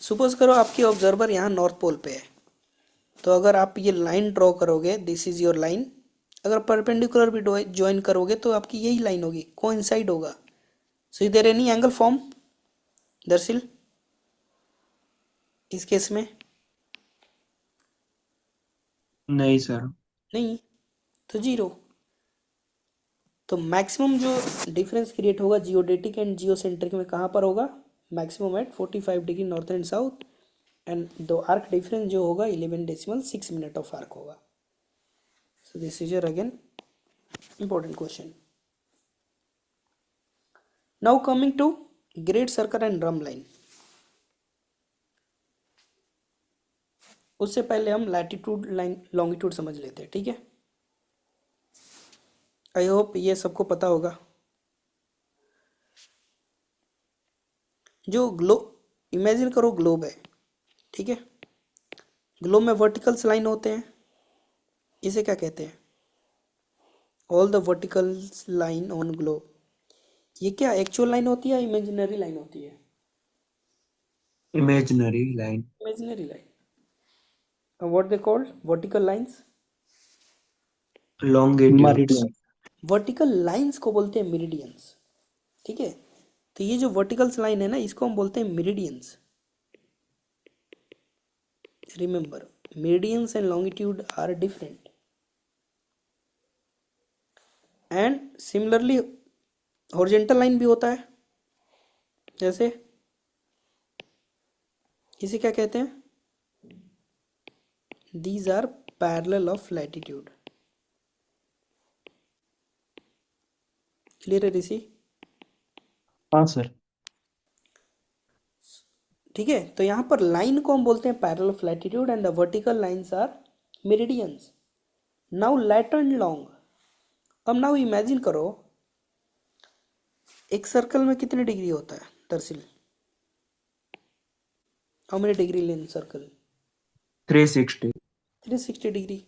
Suppose करो आपकी ऑब्जर्वर यहाँ नॉर्थ पोल पे है, तो अगर आप ये लाइन ड्रॉ करोगे, दिस इज योर लाइन, अगर परपेंडिकुलर भी ज्वाइन करोगे तो आपकी यही लाइन होगी, कोइंसाइड होगा। So is there any angle form दरअसल इस केस में? नहीं सर। नहीं, तो जीरो। तो मैक्सिमम जो डिफरेंस क्रिएट होगा जियोडेटिक एंड जियोसेंट्रिक में कहाँ पर होगा? Maximum at 45 degree north and south. And दो आर्क डिफरेंस जो होगा 11.6 मिनट ऑफ आर्क होगा। So this is your again important question. Now coming to great circle and drum line. उससे पहले हम लैटिट्यूड लाइन लॉन्गिट्यूड समझ लेते हैं, ठीक है? आई होप ये सबको पता होगा। जो इमेजिन करो ग्लोब है, ठीक है? ग्लोब में वर्टिकल्स लाइन होते हैं, इसे क्या कहते हैं? All the verticals line on globe. ये क्या एक्चुअल लाइन होती है या इमेजिनरी लाइन होती है? Imaginary line. Imaginary line. What they called vertical lines? Longitudes. Vertical lines को बोलते हैं मेरिडियंस, ठीक है? तो ये जो वर्टिकल्स लाइन है ना, इसको हम बोलते हैं meridians. Remember, meridians and longitude are different. And similarly horizontal line भी होता है, जैसे इसे क्या कहते हैं? These are parallel of latitude. Clear है ऋषि? हाँ सर। ठीक है, तो यहाँ पर लाइन को हम बोलते हैं parallel of latitude and the vertical lines are meridians. Now lat and long. अब नाउ इमेजिन करो एक सर्कल में कितने डिग्री होता है दरअसल? How many degree in circle? 360। 360 डिग्री।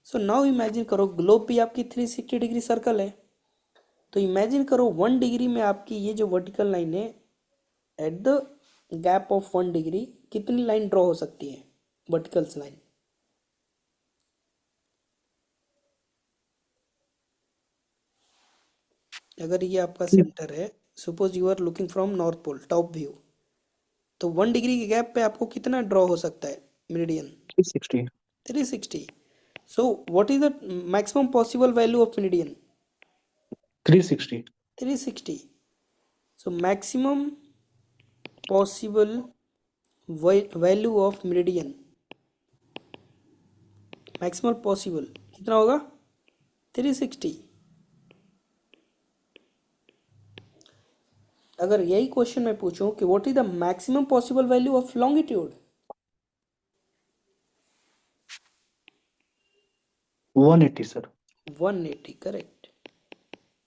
सो नाउ इमेजिन करो ग्लोब भी आपकी 360 डिग्री सर्कल है। तो इमेजिन करो 1 डिग्री में आपकी ये जो वर्टिकल लाइन है, at the gap of 1 degree कितनी लाइन ड्रॉ हो सकती है? Verticals line. अगर ये आपका सेंटर है, suppose you are looking from north pole top view, तो 1 डिग्री के गैप पे आपको कितना ड्रॉ हो सकता है meridian? 360. 360. So what is the maximum possible value of meridian? 360. 360. So maximum possible value of meridian, maximum possible कितना होगा? 360. अगर यही क्वेश्चन मैं पूछूं कि what is the maximum possible value of longitude, 180 sir. 180. Correct.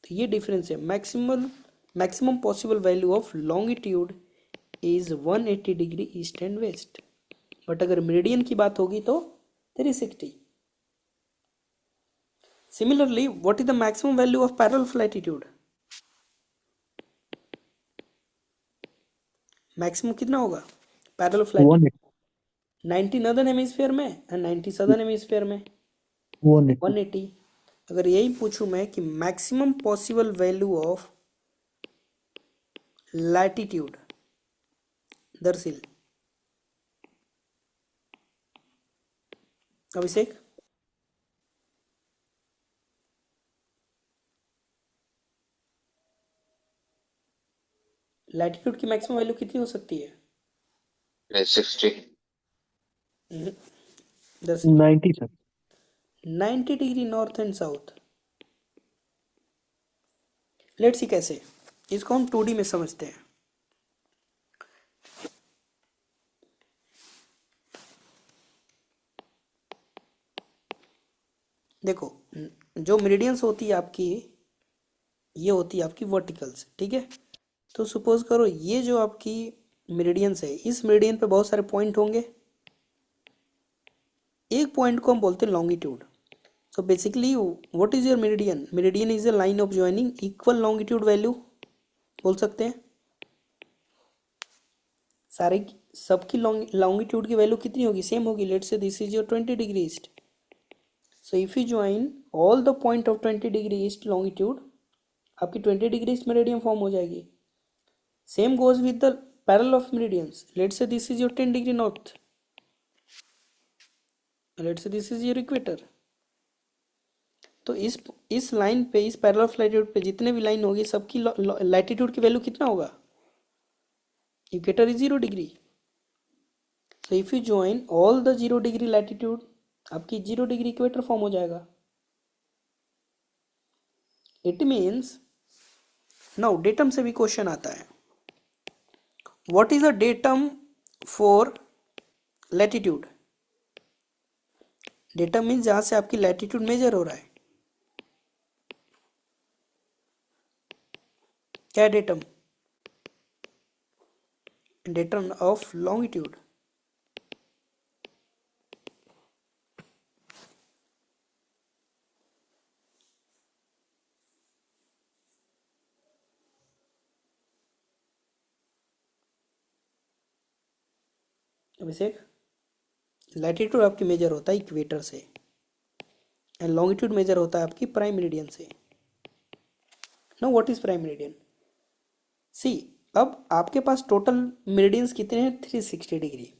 तो ये डिफरेंस है. Maximum possible value of longitude is 180 degree east and west. But अगर मेरिडियन की बात होगी तो 360. Similarly what is the maximum value of parallel of latitude? Maximum कितना होगा parallel of latitude? 180. 90 northern hemisphere में एंड 90 सदर्न हेमिस्फीयर में 180. 180. अगर यही पूछूं मैं कि maximum possible value of latitude, दरअसल अभिषेक, लैटिट्यूड की मैक्सिमम वैल्यू कितनी हो सकती है? 360. दरअसल 90 sir. 90 degree north and south. Let's see कैसे इसको हम 2D में समझते हैं. देखो, जो मेरिडियंस होती है आपकी, ये होती है आपकी वर्टिकल्स. ठीक है. तो सपोज करो ये जो आपकी मेरिडियंस है, इस मेरिडियन पे बहुत सारे पॉइंट होंगे. एक पॉइंट को हम बोलते हैं longitude. So basically what is your meridian? Meridian is a line of joining equal longitude value बोल सकते हैं. सारे सबकी लॉन्गिट्यूड की वैल्यू कितनी होगी? सेम होगी. Let's say this is your 20 degree east. So if you join all the point of 20 degree east longitude, आपकी 20 डिग्री ईस्ट मेरिडियन फॉर्म हो जाएगी. Same goes with the parallel of meridians. Let's say this is your 10 degree north. Let's say this is your equator. तो इस line पे, इस parallel of latitude पे जितने भी लाइन होगी सबकी लैटिट्यूड की वैल्यू कितना होगा? Equator is 0 degree. So if you join all the 0 degree latitude, आपकी 0 डिग्री इक्वेटर फॉर्म हो जाएगा. इट मीन्स नाउ डेटम से भी क्वेश्चन आता है. What is the datum for latitude? Datum means जहां से आपकी लैटिट्यूड मेजर हो रहा है. क्या है datum? Datum of longitude. Abhishek, latitude आपकी मेजर होता है इक्वेटर से एंड लॉन्गिट्यूड मेजर होता है आपकी प्राइम मेरिडियन से. No, what is prime meridian? See, अब आपके पास टोटल मेरिडियंस कितने हैं? 360 डिग्री.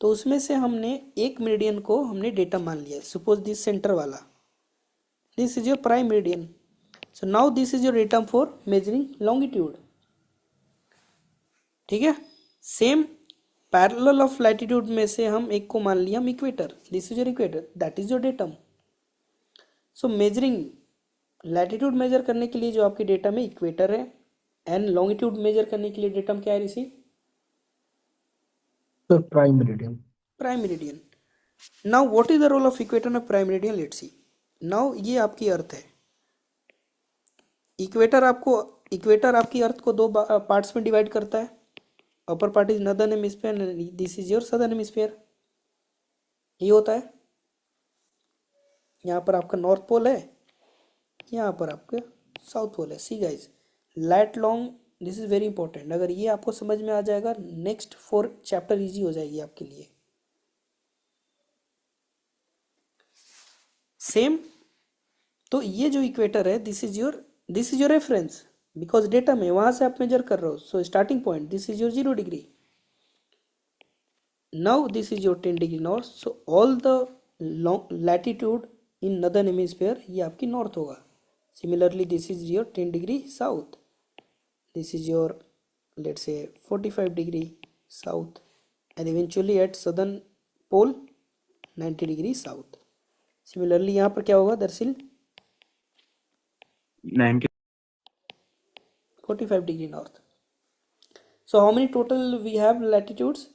तो उसमें से हमने एक मेरिडियन को हमने डेटम मान लिया. सपोज दिस सेंटर वाला, this is your prime meridian. So now this is your datum for measuring longitude. ठीक है. सेम पैरेलल ऑफ लैटिट्यूड में से हम एक को मान लिया हम equator. This is your equator, that is your datum. So measuring latitude measure करने के लिए जो आपकी डेटम है इक्वेटर है, एंड लॉन्गिट्यूड मेजर करने के लिए डेटम क्या है Rishi? Sir prime meridian. Prime meridian. Now what is the role of equator of prime meridian? Let's see. Now ये आपकी अर्थ है. इक्वेटर आपकी अर्थ को दो पार्ट्स में डिवाइड करता है. Upper part is northern hemisphere, this is your southern hemisphere. ये होता है. यहाँ पर आपका नॉर्थ पोल है, यहाँ पर आपका साउथ पोल है. See guys, lat long, this is very important. अगर ये आपको समझ में आ जाएगा, नेक्स्ट 4 चैप्टर इजी हो जाएगी आपके लिए. सेम. तो ये जो इक्वेटर है, this is your reference, because data में वहां से आप मेजर कर रहे हो. So starting point, this is your 0 degree. Now this is your 10 degree north. So all the long latitude in northern hemisphere ये आपकी north होगा. Similarly this is your 10 degree south. This is your, let's say, 45 degree south, and eventually at southern pole 90 degree south. Similarly यहाँ पर क्या होगा दरअसल 90. 45 degree north. So how many total we have latitudes?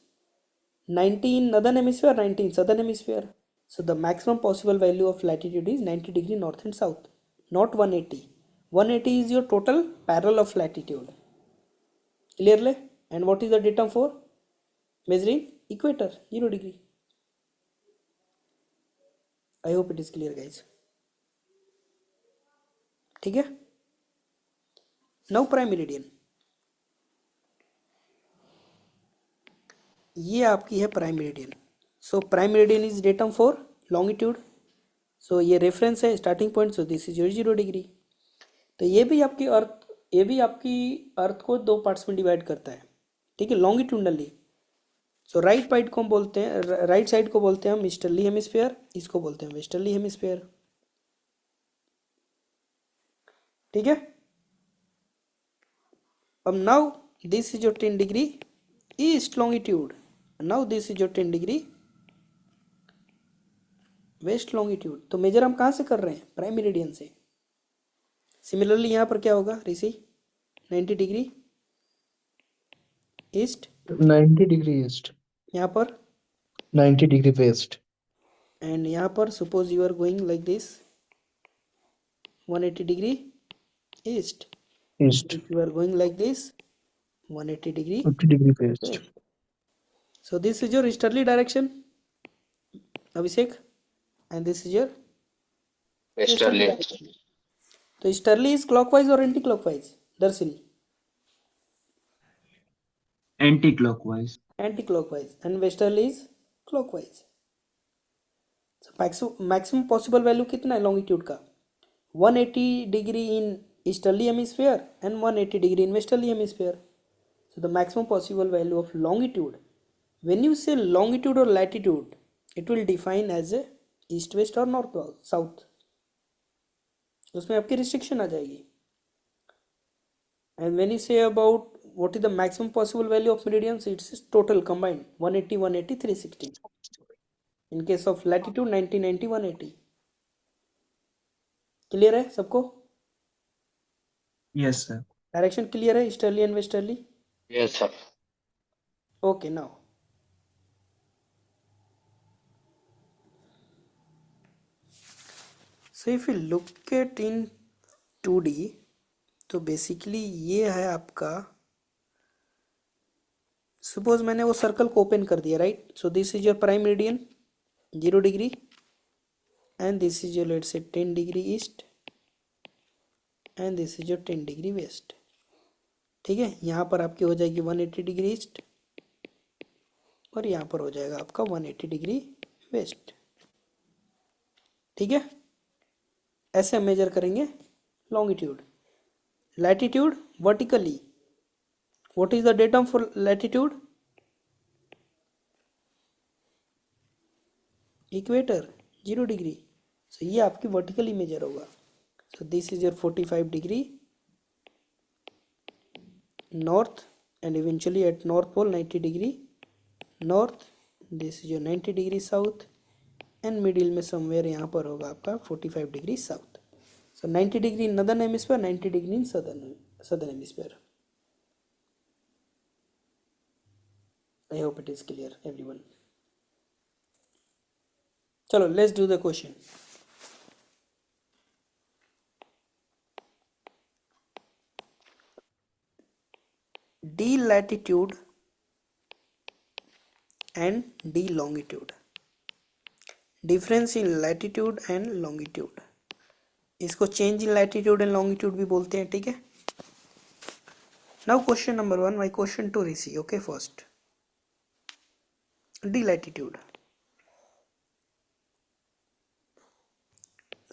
90 in northern hemisphere, 90 in southern hemisphere. So the maximum possible value of latitude is 90 degree north and south, not 180. 180 is your total parallel of latitude. Clearly? And what is the datum for measuring equator? 0 degree. I hope it is clear, guys. ठीक है? Now prime meridian. ये आपकी है prime meridian. So prime meridian is datum for longitude. So ये reference है starting point. So this is your 0 degree. तो ये भी आपकी अर्थ को दो पार्ट्स में डिवाइड करता है. ठीक है, लॉन्गिट्यूडनली. सो राइट साइड को हम बोलते हैं, राइट साइड को बोलते हैं हम ईस्टर्ली हेमिस्फीयर, इसको बोलते हैं वेस्टर्ली हेमिस्फीयर. ठीक है. अब now this is your 10 degree east longitude. Now this is your 10 degree west longitude. तो मेजर हम कहाँ से कर रहे हैं? प्राइम मेरिडियन से. सिमिलरली यहाँ पर क्या होगा Rishi? 90 degree east. 90 degree east, यहाँ पर 90 डिग्री वेस्ट. एंड यहाँ पर suppose you are going like this 180 degree east. East, if you are going like this 180 degree 50 degree west. West. So this is your easterly direction, Abhishek, and this is your westerly westerly. direction. तो easterly is clockwise or anti-clockwise? दरअसल Anti-clockwise. anti-clockwise, and westerly is clockwise. So maximum possible value कितना है longitude का? 180 degree in easterly hemisphere and 180 degree in westerly hemisphere. So the maximum possible value of longitude. When you say longitude or latitude, it will define as a east west or north south. उसमें आपकी restriction आ जाएगी. And when you say about what is the maximum possible value of meridians, it's total combined 180, 180, 360. In case of latitude 90, 90, 180. Clear है सबको? Yes, sir. Direction clear है easterly and westerly? Yes sir. Okay. Now so if you look at in 2D, तो basically ये है आपका. Suppose मैंने वो circle को ओपन कर दिया, right? So this is your prime meridian 0 degree, and this is your let's say 10 degree east, and this is your 10 degree west. ठीक है, यहाँ पर आपकी हो जाएगी 180 डिग्री ईस्ट, और यहाँ पर हो जाएगा आपका 180 डिग्री वेस्ट. ठीक है, ऐसे हम मेजर करेंगे longitude. Latitude vertically. What is the datum for latitude? Equator 0 degree. So ये आपकी वर्टिकली मेजर होगा. So this is your 45 degree north, and eventually at north pole 90 degree north. This is your 90 degree south, and middle में somewhere यहाँ पर होगा आपका 45 degree south. So 90 degree in northern hemisphere, 90 degree in southern hemisphere. I hope it is clear everyone. चलो let's do the question. D latitude and D longitude. Difference in latitude and longitude. इसको change in latitude and longitude भी बोलते हैं. ठीक है. Now question number 1, my question to Rishi. Okay, first D latitude.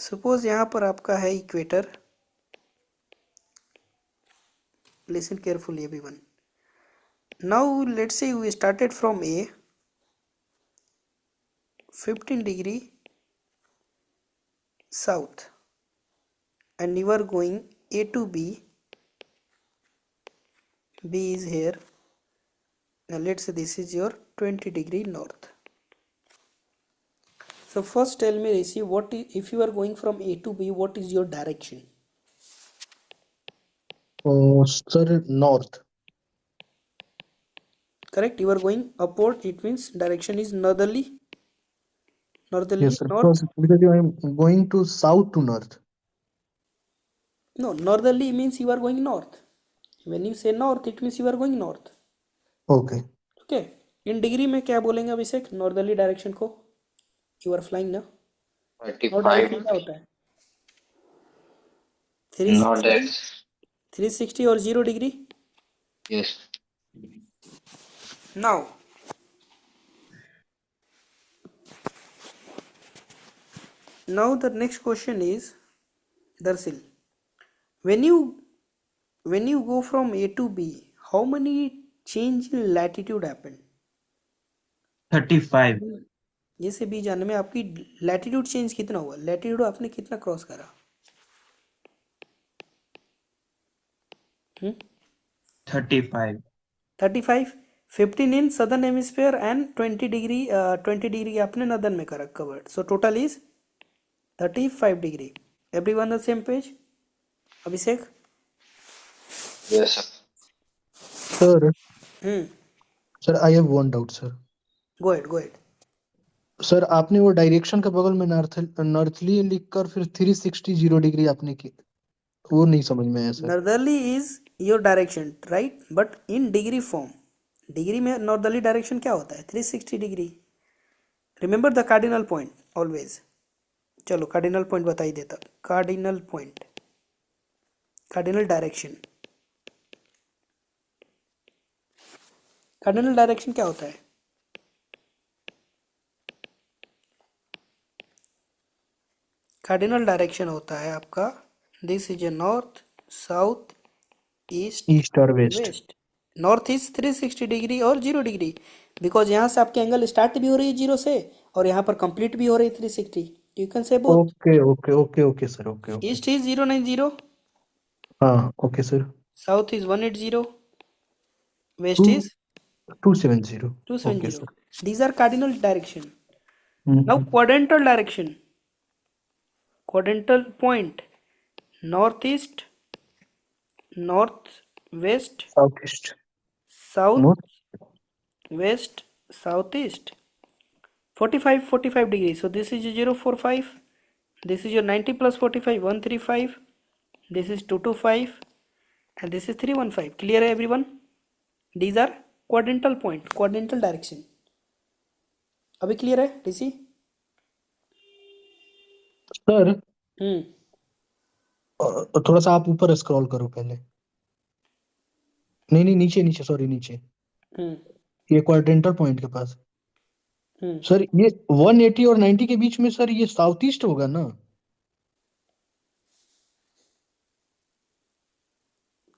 Suppose यहाँ पर आपका है equator. Listen carefully everyone. Now let's say we started from A 15 degree south and you are going A to B. B is here. Now let's say this is your 20 degree north. So first tell me Rishi, if you are going from A to B, what is your direction? Sir north. Correct? You are going upward. It means direction is northerly. Yes Northerly sir, north. because I am going to south to north. No, northerly means you are going north. When you say north, it means you are going north. Okay. Okay. In degree में क्या बोलेंगे अभिषेक northerly direction को? You are flying ना? North 35. direction क्या होता है? Not 360, that. 360 और 0 degree. Yes. Now, the next question is, Darsil, when you go from A to B, how many change in latitude happen? 35. ये से बी जानने में आपकी लैटिट्यूड चेंज कितना हुआ? लैटिट्यूड आपने कितना क्रॉस करा? 35. 35. 15 in southern hemisphere and 20 degree आपने नॉर्दर्न में करा covered. So total is 35 degree. Everyone on the same page? Abhishek? Yes, sir. Sir hmm. Sir I have one doubt sir. Go ahead. Sir आपने वो direction के बगल में नॉर्थली लिखकर फिर 360 0 डिग्री आपने की, वो नहीं समझ में आया sir. Northerly is your direction, right? But in degree form. Degree में नॉर्दर्ली डायरेक्शन क्या होता है? 360 degree. Remember the cardinal point always. चलो कार्डिनल पॉइंट बता ही देता. Cardinal point, cardinal direction. Cardinal direction क्या होता है? कार्डिनल डायरेक्शन होता है आपका, this is a north, south, east, east और west. West. North is 360 degree और 0 डिग्री, बिकॉज यहाँ से आपके एंगल स्टार्ट भी हो रही है 0 से और यहाँ पर कंप्लीट भी हो रही है 360. You can say both. Okay okay okay okay sir, okay okay. East is 090, हाँ okay sir. South is 180, to west is 270. Okay 270. Sir. These are cardinal direction. Now quadrantal direction. Quadrantal point. Northeast, northwest, south east. south, north. west, southeast. 45 degrees. So this is 045. This is your 90 plus 45, 135. This is 225. And this is 315. Clear everyone? These are quadrantal point, quadrantal direction. अभी clear है Rishi? Sir हम्म. थोड़ा सा आप ऊपर scroll करो पहले. नहीं नहीं, नीचे नीचे, सॉरी नीचे. हम्म. ये क्वाड्रेंटल पॉइंट के पास. हम्म. सर ये 180 और 90 के बीच में सर ये साउथ ईस्ट होगा ना?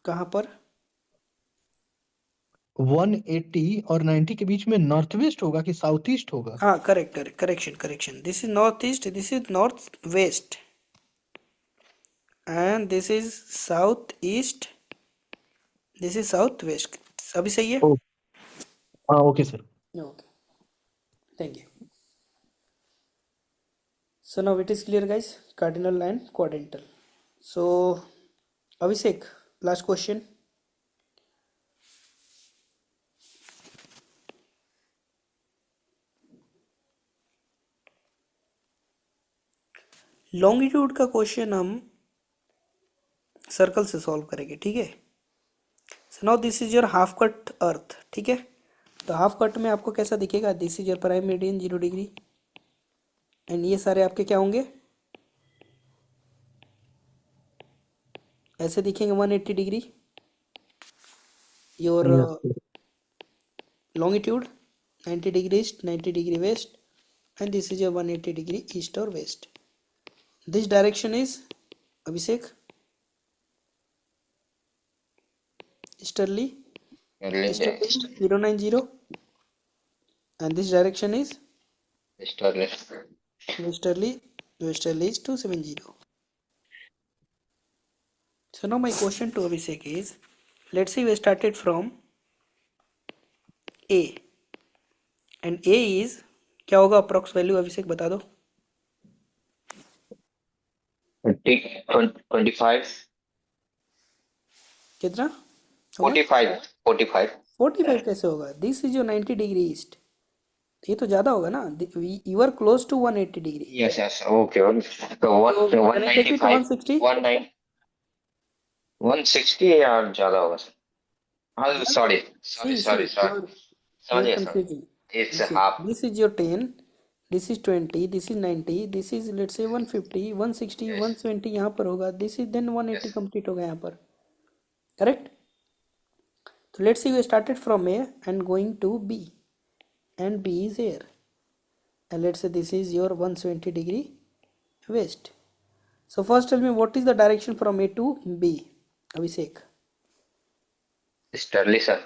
कहाँ पर? 180 और 90 के बीच में नॉर्थ वेस्ट होगा कि साउथ ईस्ट होगा? हाँ correct, correction. This is north east, this is north west and this is south east, this is south west. अभी सही है? ओ, हाँ okay sir. Okay, thank you. So now it is clear guys, cardinal and quadrantal. So Abhishek, last question. Longitude का question हम circle से solve करेंगे, ठीक है? So now this is your half cut earth, ठीक है? तो हाफ कट में आपको कैसा दिखेगा? This is your prime meridian 0 degree and ये सारे आपके क्या होंगे? ऐसे दिखेंगे 180 degree. Your yes sir. longitude 90 degree east, 90 degree west, and this is your 180 degree east or west. This direction is Abhishek easterly, east of Early. west 090, and this direction is Sterling. Westerly is 270. So now my question to Abhishek is, let's say we started from A and A is क्या होगा approx value अभिषेक बता दो 25. कितना होगा 45. 45. 45 कैसे होगा this is your 90 degree east ये तो ज़्यादा होगा ना you are close to 180 degree Yes, yes. Okay. So तो one can I take ninety it five, 160 160 या ज्यादा होगा सर? हाँ, yeah sorry see sorry see sorry sorry, समझ you're गया sir. confusing it's this is half. this is your 10 this is 20 this is 90 this is let's say 150 160 yes 120 यहाँ पर होगा this is then yes 180 complete होगा यहाँ पर correct so let's see we started from A and going to B and B is here and let's say this is your 170 degree west. So first tell me what is the direction from A to B, Abhishek? स्टर्ली sir.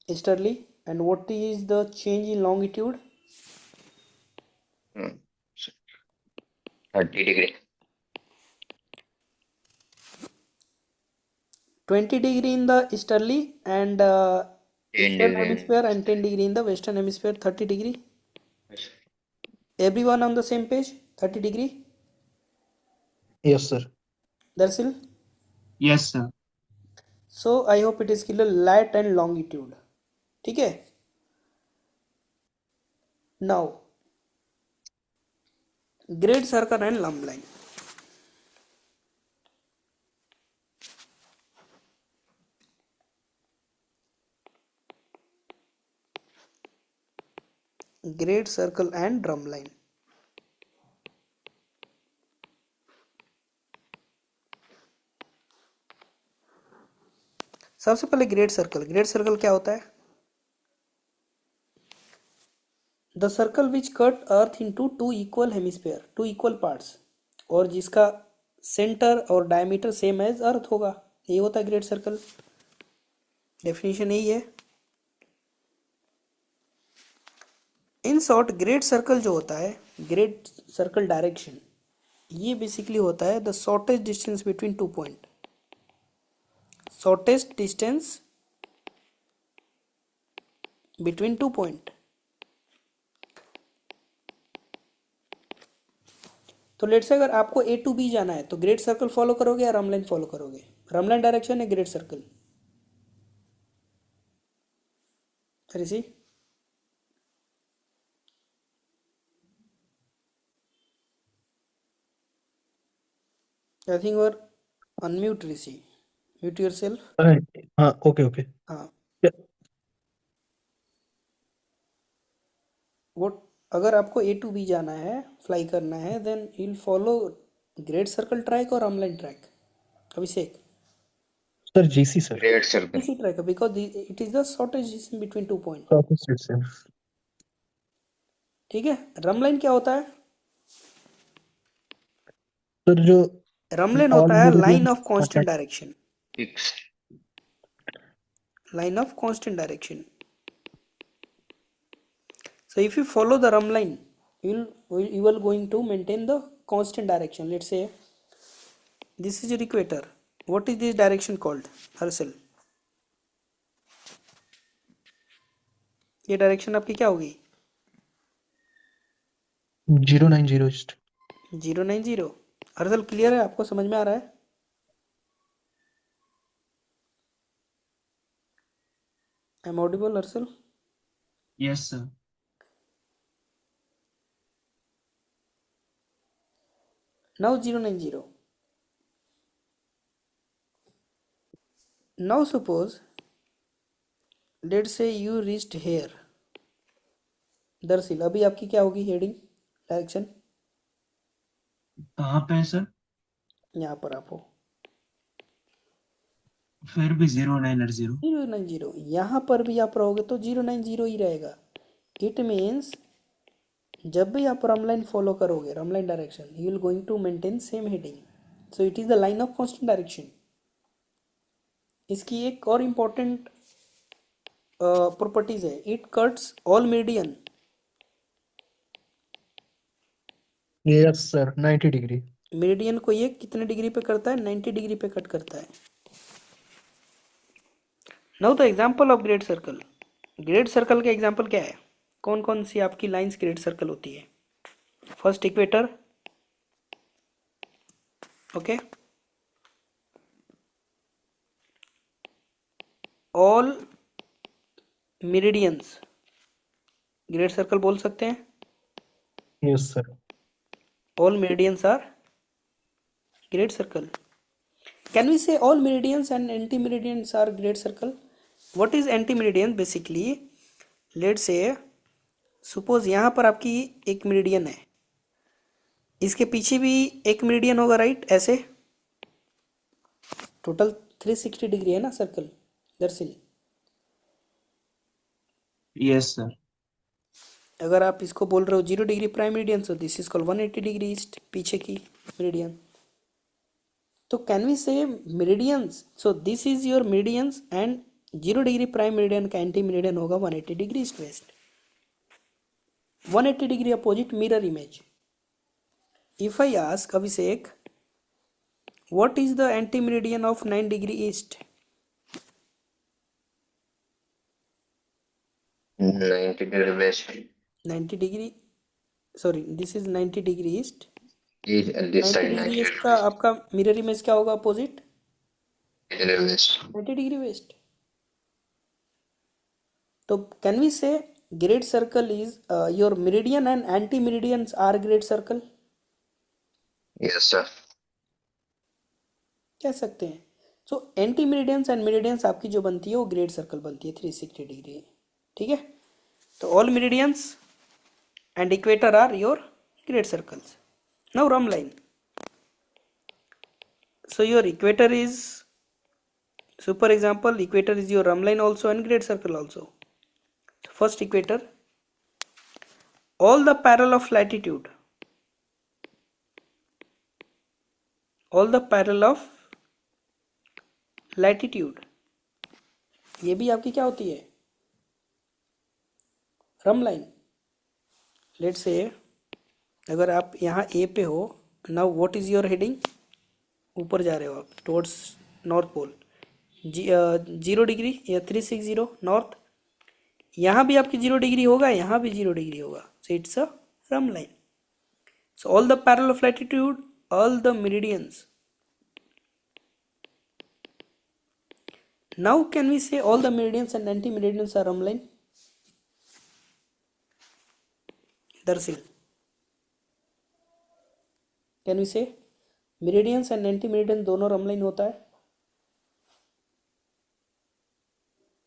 Easterly. And what is the change in longitude? 30 degree. 20 degree in the easterly and 10 eastern degree. hemisphere and 10 degree in the western hemisphere 30 degree. Everyone on the same page 30 degree. Yes, sir. Darsil. Yes, sir. So I hope it is clear lat and longitude. ठीक है now great circle and lump line. Great circle and drum line. सबसे पहले great circle क्या होता है the circle which cut earth into two equal hemisphere two equal parts और जिसका centre और डायमीटर सेम एज अर्थ होगा ये होता है ग्रेट सर्कल डेफिनेशन यही है इन शॉर्ट ग्रेट सर्कल जो होता है ग्रेट सर्कल डायरेक्शन ये बेसिकली होता है the shortest distance between two point shortest distance between two point तो लेट से अगर आपको ए टू बी जाना है तो ग्रेट सर्कल फॉलो करोगे या रामलाइन फॉलो करोगे रामलाइन डायरेक्शन है great circle Rishi I think और अनम्यूट ऋषि म्यूट योरसेल्फ हाँ, ओके। हाँ क्या- वो अगर आपको ए टू बी जाना है फ्लाई करना है then you will follow great circle track और rhumb line track Abhishek sir, GC sir. Great circle. इसी track because it is the shortest distance between two point opposite sir. ठीक है रामलाइन क्या होता है सर, जो रामलाइन ऑल होता है meridian line of constant direction fix. line of constant direction. So if you follow the rum line you will going to maintain the constant direction. Let's say this is your equator. What is this direction called? Harshal, ये direction आपकी क्या होगी 090 east. 090. Harshal clear है आपको समझ में आ रहा है I am audible Harshal Yes, sir. now 090. Now suppose let's say you reached here. दरअसल अभी आपकी क्या होगी हेडिंग डायरेक्शन कहाँ पे है सर? यहाँ पर आप हो फिर भी 090। 090 यहाँ पर भी आप रहोगे तो 090 ही रहेगा इट मीन्स जब भी आप रामलाइन फॉलो करोगे rhumb line direction you will going to maintain same heading so it is the line of constant direction इसकी एक और इम्पॉर्टेंट प्रॉपर्टीज है it cuts all meridian yes sir 90 degree. Meridian को ये कितने डिग्री पे करता है? 90 डिग्री पे कट करता है। Now the example of great circle. Great circle के एग्जाम्पल क्या है? कौन कौन सी आपकी लाइंस ग्रेट सर्कल होती है? First equator, okay, all meridians great circle बोल सकते हैं। Yes sir. All meridians are great circle. Can we say all meridians and anti-meridians are great circle? What is anti-meridian? Basically, let's say, suppose यहाँ पर आपकी एक meridian है, इसके पीछे भी एक मेरिडियन होगा, राइट? ऐसे टोटल 360 डिग्री है ना सर्कल, दरअसल Yes, sir. अगर आप इसको बोल रहे हो 0 डिग्री प्राइम मेरिडियन, तो this is called 180 degree east, पीछे की मेरिडियन। तो कैन वी से meridians, so this is your meridians and 0 degree prime meridian का एंटी मेरिडियन होगा 180 degree east west, 180 degree opposite mirror image. If I ask Abhishek, what is the anti-meridian of 9 degree east? 90 degree west. 90 degree, sorry, this is 90 degree east. This 90 side degree 90 east degree का west. आपका mirror image क्या होगा opposite? 90 degree west. 90 degree west. तो can we say great circle is your meridian and anti meridians are great circle? Yes, sir. कह सकते हैं। So anti meridians and meridians आपकी जो बनती है वो ग्रेट सर्कल बनती है 360 डिग्री, ठीक है? तो all meridians and equator are your great circles. Now rhumb line. So your equator is, super example, equator is your rhumb line also and great circle also. First equator, all the parallel of latitude, all the parallel of latitude, ये भी आपकी क्या होती है? Rhumb line. Late से अगर आप यहाँ ए पे हो, now what is your heading? ऊपर जा रहे हो आप टुवर्ड्स नॉर्थ पोल, 0 डिग्री या 360 नॉर्थ। यहाँ भी आपकी 0 डिग्री होगा, यहाँ भी 0 डिग्री होगा, so it's a rhumb line. So all the parallel of latitude, all the meridians. Now can we say all the meridians and anti-meridians are rhumb line? Darsil, can we say meridians and anti-meridian दोनों rhumb line होता है?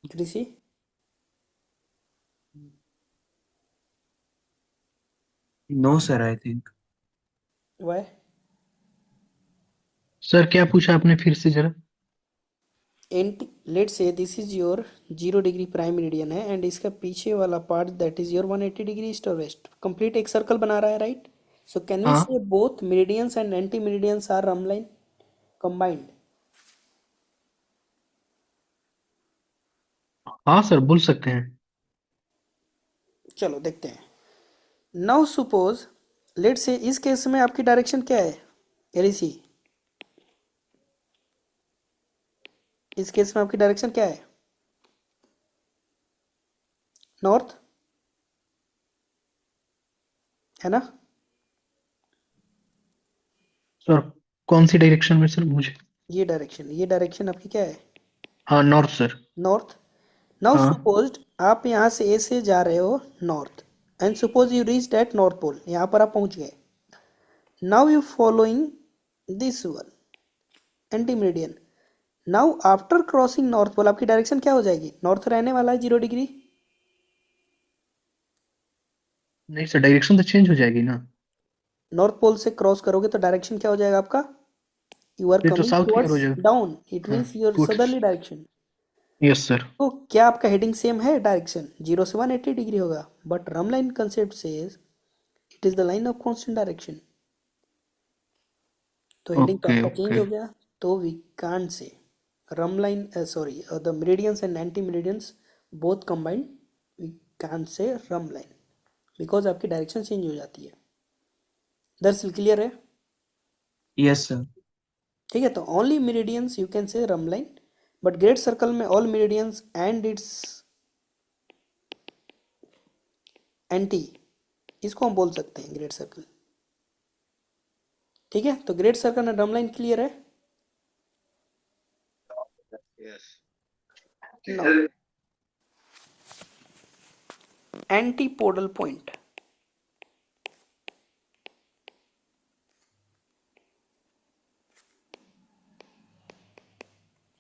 कृषि No, sir, I think. why? Sir क्या पूछा आपने फिर से जरा? Let say this is your 0 degree prime meridian है एंड इसका पीछे वाला part that is your 180 degree east और वेस्ट, कंप्लीट एक सर्कल बना रहा है, राइट? सो कैन वी हाँ say both meridians and anti meridians are rhumb line combined? हाँ सर बोल सकते हैं। चलो देखते हैं। नाउ सपोज लेट से इस केस में आपकी डायरेक्शन क्या है? एलईसी, इस केस में आपकी डायरेक्शन क्या है? नॉर्थ, है ना? सर कौन सी डायरेक्शन में सर मुझे? ये डायरेक्शन आपकी क्या है? हाँ नॉर्थ सर। नॉर्थ। नाउ हाँ सपोज आप यहाँ से ए से जा रहे हो north and suppose you reach that north pole, यहाँ पर आप पहुँच गए। Now you following this one anti meridian. Now after crossing north pole आपकी डायरेक्शन क्या हो जाएगी? नॉर्थ रहने वाला है 0 डिग्री। नहीं सर डायरेक्शन तो चेंज हो जाएगी ना। नॉर्थ पोल से क्रॉस करोगे तो डायरेक्शन क्या हो जाएगा आपका? यू आर फिर तो कमिंग साउथ की ओर हो टुवर्ड्स जाएगा। डाउन, इट हाँ means your good. Southerly direction. Yes sir. तो क्या आपका हेडिंग सेम है? डायरेक्शन 0 से 180 डिग्री होगा, but rhumb line concept says it is the line of constant direction. तो हेडिंग तो ओके आपका चेंज ओके। हो गया। तो we can't say rhumb line, sorry, the meridians and anti meridians both combined, we can't say rhumb line because आपकी direction change हो जाती है। दरअसल क्लियर है? Yes sir. ठीक है, तो only meridians you can say rhumb line, but great circle में all meridians and it's anti, इसको हम बोल सकते हैं ग्रेट सर्कल। ठीक है, तो ग्रेट सर्कल में रम लाइन क्लियर है। Yes. Now antipodal point,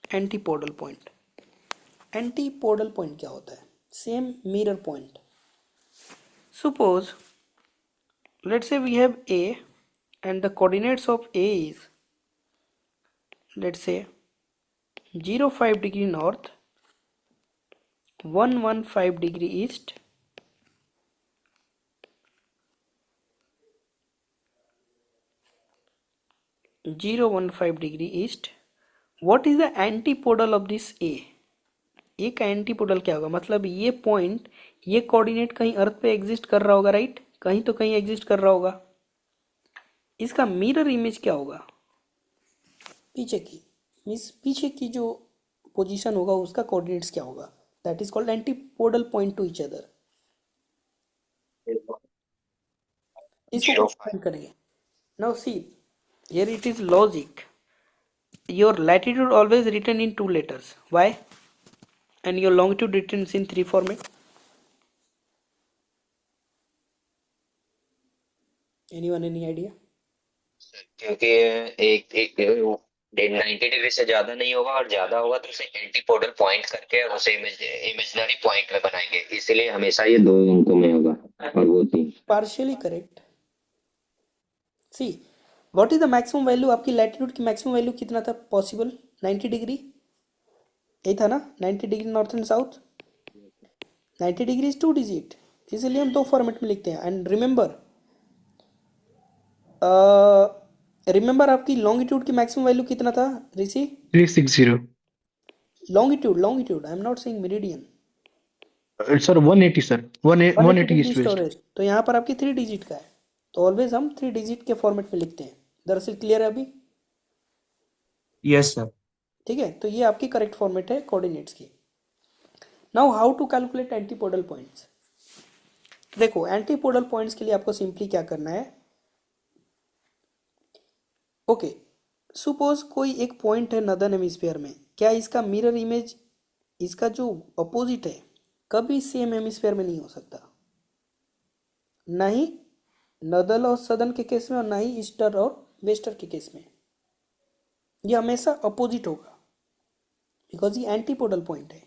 antipodal point, antipodal point क्या होता है? Same mirror point. Suppose, let's say we have A and the coordinates of A is, let's say 0 5 degree north, 1 1 5 degree east, 0 1 5 degree east. What is the antipodal of this A? A का antipodal क्या होगा? मतलब ये point, ये coordinate कहीं अर्थ पे exist कर रहा होगा, राइट? कहीं तो कहीं एग्जिस्ट कर रहा होगा। इसका मिरर इमेज क्या होगा? पीछे की, मीन्स पीछे की जो पोजीशन होगा उसका कोऑर्डिनेट्स क्या होगा? That is called antipodal point two each other. इसको जीरो कैसे फाइंड करेंगे? Now see, here it is logic, your latitude always written in 2 letters, why? And your longitude written in 3 format. Anyone, any idea? क्योंकि एक एक 90 degree से ज्यादा नहीं होगा, और ज्यादा होगा तो उसे एंटीपोडल पॉइंट करके उसे इमेजिनरी पॉइंट में बनाएंगे, इसीलिए हमेशा ये 2 अंकों में होगा और वो 3। Partially correct. See, what is the maximum value? आपकी लैटिट्यूड की मैक्सिमम वैल्यू कितना था पॉसिबल? 90 डिग्री, यही था ना? 90 degree north and south, 90 degree is 2 digit, इसीलिए हम 2 फॉर्मेट में लिखते हैं। एंड रिमेंबर आपकी लॉन्गिट्यूड की मैक्सिमम वैल्यू कितना था ऋषि? 360 longitude, longitude, I am not saying meridian. Sir 180 sir 180 180 degree east east और वेस्ट। वेस्ट, तो यहाँ पर आपकी 3 डिजिट का है, तो ऑलवेज हम 3 डिजिट के फॉर्मेट में लिखते हैं। दरअसल क्लियर है अभी? Yes sir. ठीक है, तो ये आपकी करेक्ट फॉर्मेट है कोऑर्डिनेट्स की। Now how to calculate antipodal points? देखो, एंटीपोडल पॉइंट्स के लिए आपको सिंपली क्या करना है? ओके, सुपोज कोई एक पॉइंट है नदर्न हेमिस्फीयर में, क्या इसका मिरर इमेज, इसका जो अपोजिट है, कभी सेम हेमिस्फीयर में नहीं हो सकता, ना ही नदल और सदन के केस में और ना ही ईस्टर और वेस्टर के केस में। ये हमेशा अपोजिट होगा, बिकॉज ये एंटीपोडल पॉइंट है।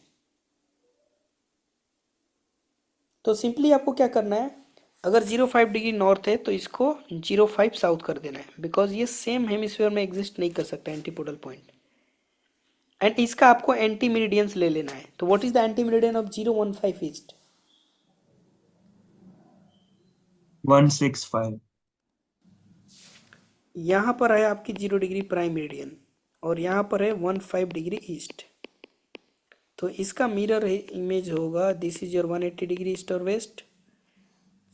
तो सिंपली आपको क्या करना है, अगर 0 5 डिग्री नॉर्थ है तो इसको 0 5 साउथ कर देना है, बिकॉज ये सेम हेमिस्फीयर में एग्जिस्ट नहीं कर सकता एंटीपोडल पॉइंट। एंड इसका आपको एंटी मेरिडियंस ले लेना है। तो what is the anti meridian of 0 1 5 east? 165। यहाँ पर है आपकी 0 डिग्री प्राइम मेरिडियन, और यहाँ पर है 1 5 डिग्री ईस्ट। तो इसका मिरर इमेज होगा, this is your 180 degree east और west,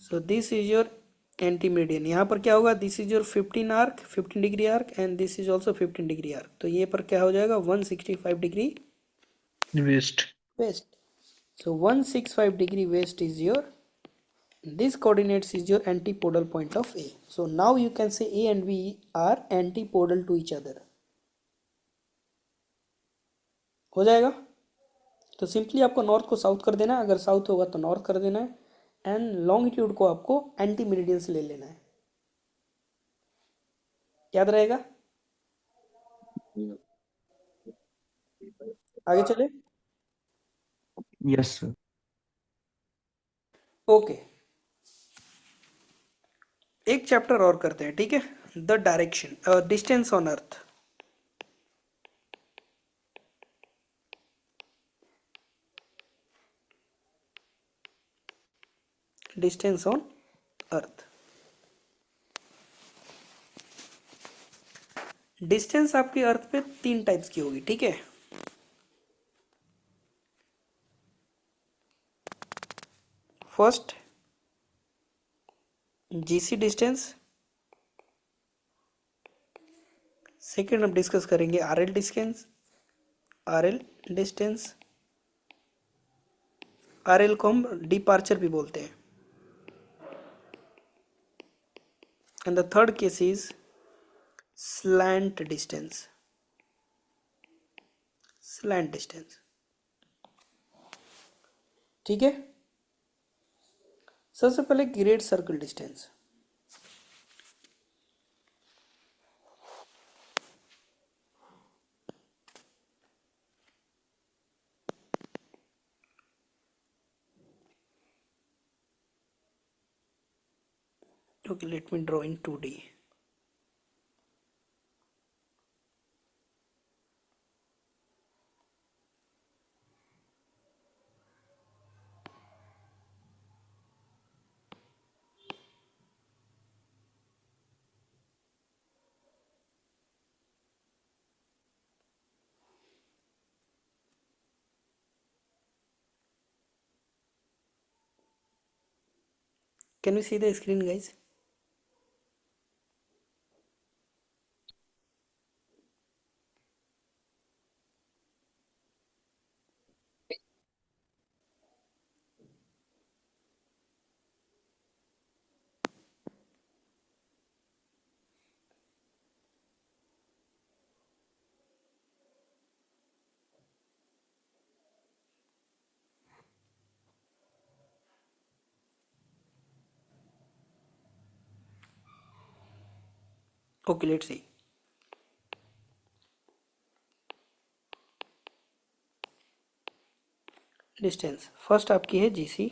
so this is your anti meridian. यहाँ पर क्या होगा, this is your 15 degree arc and this is also 15 degree arc, तो ये पर क्या हो जाएगा, 165 degree west. West. So 165 degree west is your, this coordinates is your antipodal point of A. So now you can say A and B are antipodal to each other. हो जाएगा? तो simply आपको नॉर्थ को south कर देना है, अगर south होगा तो नॉर्थ कर देना है, एंड लॉन्गिट्यूड को आपको एंटी मेरिडियन से ले लेना है। याद रहेगा? आगे चले? Yes sir. ओके, एक चैप्टर और करते हैं, ठीक है? The direction distance on earth. Distance on earth. Distance आपकी अर्थ पे 3 टाइप्स की होगी, ठीक है? फर्स्ट, जीसी डिस्टेंस, सेकेंड हम डिस्कस करेंगे RL distance. RL distance, RL को हम डिपार्चर भी बोलते हैं। And the third case is slant distance. Slant distance, ठीक है। सबसे पहले great circle distance. Okay, let me draw in 2D. Can we see the screen, guys? Okay, let's see. Distance first आपकी है GC।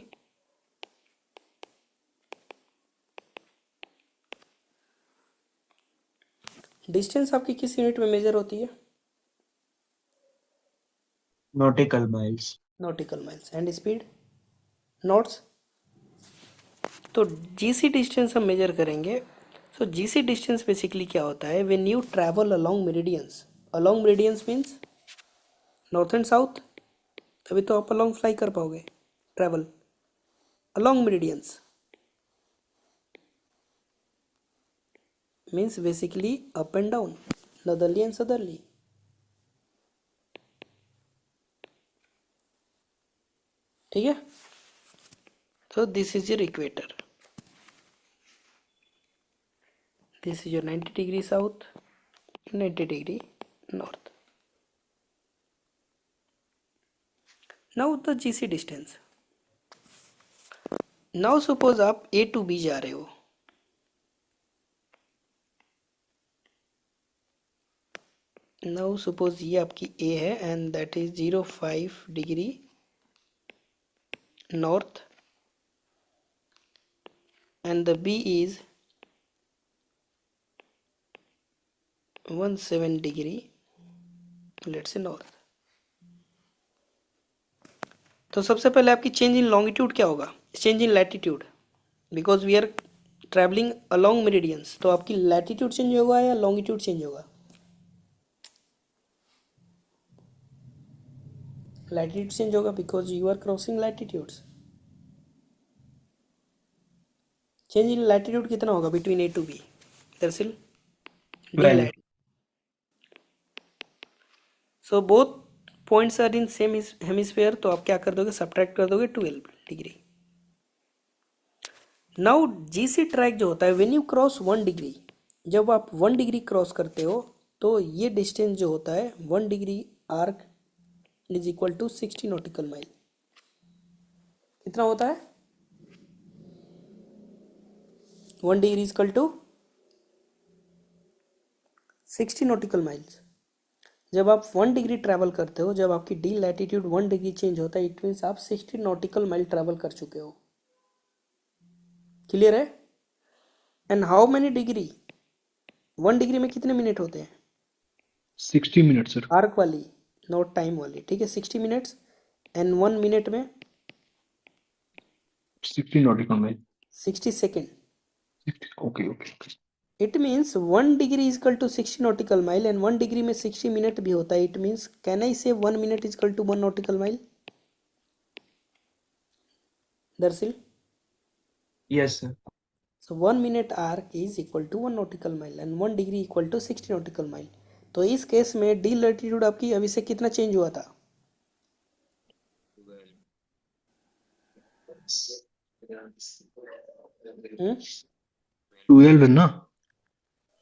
डिस्टेंस आपकी किस unit में major होती है? nautical miles. Nautical miles. And speed knots. तो GC distance हम measure करेंगे। सो GC डिस्टेंस बेसिकली क्या होता है? When you travel along meridians. Along meridians means north and south, तभी तो आप अलोंग फ्लाई कर पाओगे। Travel along meridians means basically up and down, northerly and southerly. ठीक है। So this is your equator. This is your 90° south, 90° north. Now the GC distance. Now suppose आप A to B जा रहे हो। Now suppose ये आपकी A है and that is 05° north and the B is 17° let's say north। तो सबसे पहले आपकी चेंज इन लॉन्गिट्यूड क्या होगा? Change in latitude, because we are travelling along meridians. तो आपकी लैटिट्यूड चेंज होगा या लॉन्गिट्यूड चेंज होगा? लैटिट्यूड चेंज होगा because you are crossing latitudes. Change in latitude कितना होगा बिटवीन A टू B? दरअसल D 12. Lat. So both points are in same hemisphere, तो आप क्या कर दोगे? सब्ट्रैक्ट कर दोगे 12°। नाउ GC ट्रैक जो होता है व्हेन यू क्रॉस 1°, जब आप 1° क्रॉस करते हो तो ये डिस्टेंस जो होता है 1° arc is equal to 60 nautical mile. कितना होता है? 1° is equal to 60 nautical miles. जब आप 1° ट्रैवल करते हो, जब आपकी डी लैटिट्यूड 1° चेंज होता है, इट मीन्स आप 60 नॉटिकल माइल ट्रैवल कर चुके हो। क्लियर है? And how many degree? 1° में कितने मिनट होते हैं? 60 मिनट सर। आर्क वाली, नॉट टाइम वाली। ठीक है, 60 मिनट्स। एंड 1 मिनट में 60 nautical mile. 60 second. Okay okay. It means 1° is equal to 60 nautical mile and 1° में 60 मिनट भी होता है। It means can I say 1 minute is equal to 1 nautical mile? दरअसल Yes, sir. so 1 minute arc is equal to 1 nautical mile and 1° equal to 60 nautical mile. तो इस केस में D latitude आपकी अभी से कितना चेंज हुआ था? हम्म 12 ना।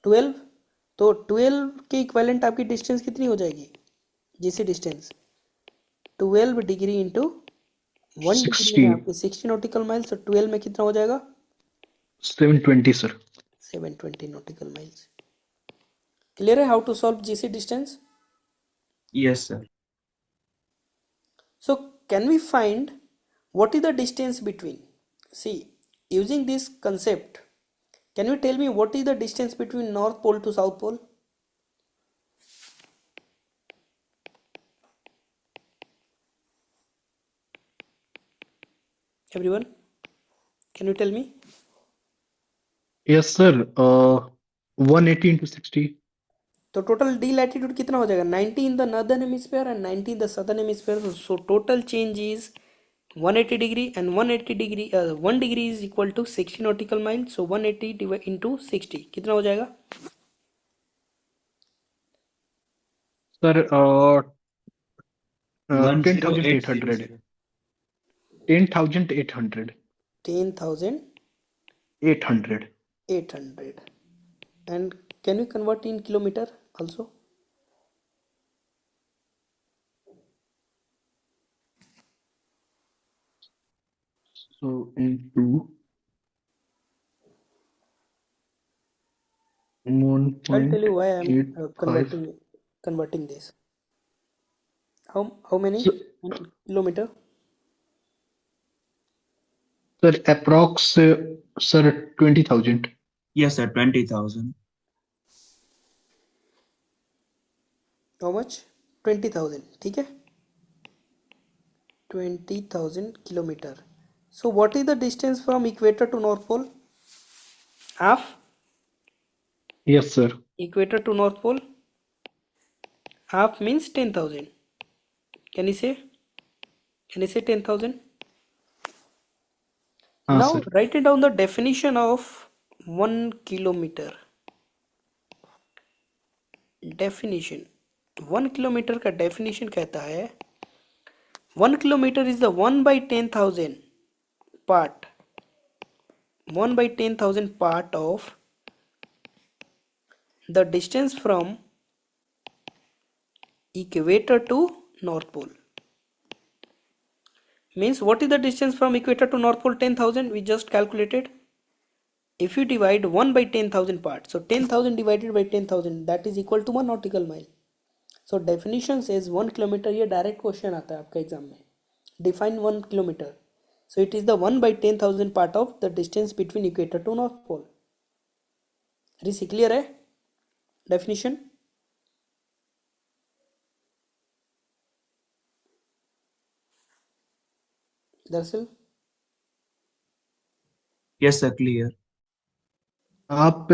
12। तो 12 के इक्विवेलेंट आपकी डिस्टेंस कितनी हो जाएगी? GC distance 12 degree into 1 degree में 60, आपके 60 नॉटिकल माइल्स, तो 12 में कितना हो जाएगा? 720 सर। 720 nautical miles. क्लियर है how to solve GC distance? Yes, sir. So can we find what is the distance between? See, using this concept, can you tell me what is the distance between North Pole to South Pole? Everyone, can you tell me? Yes sir, 180 into 60। तो total D latitude कितना हो जाएगा? 90 in the northern hemisphere and 90 in the southern hemisphere. So total change is 180 degree and 180 degree 1 degree is equal to 60 nautical mile. So 180 divide into 60 कितना हो जाएगा? Sir 10,800। 10800. 10,800। 10,800। 800। And can you convert in kilometer also? So into I'll tell you why I'm 1.85. converting this. How many So, in kilometer? sir, approx, sir, 20,000। Yes, sir. 20,000. How much? 20,000. ठीक है, 20,000 kilometer. So what is the distance from equator to North Pole? Half Yes, sir। equator to North Pole. Half means 10,000. Can you say? Can you say 10,000? हाँ Now sir. write it down the definition of 1 kilometer. Definition 1 kilometer का definition कहता है 1 kilometer is the 1 by 10,000 part, 1 by 10,000 part of the distance from equator to North Pole. Means what is the distance from equator to North Pole? 10,000 we just calculated. If you divide 1 by 10,000 parts, so 10,000 divided by 10,000 that is equal to 1 nautical mile. So definition says 1 kilometer, ये direct question आता है आपका exam में. Define 1 kilometer. So it is the 1 by 10,000 part of the distance between equator to North Pole. Rishi clear है definition? दरअसल Yes, sir. Clear. आप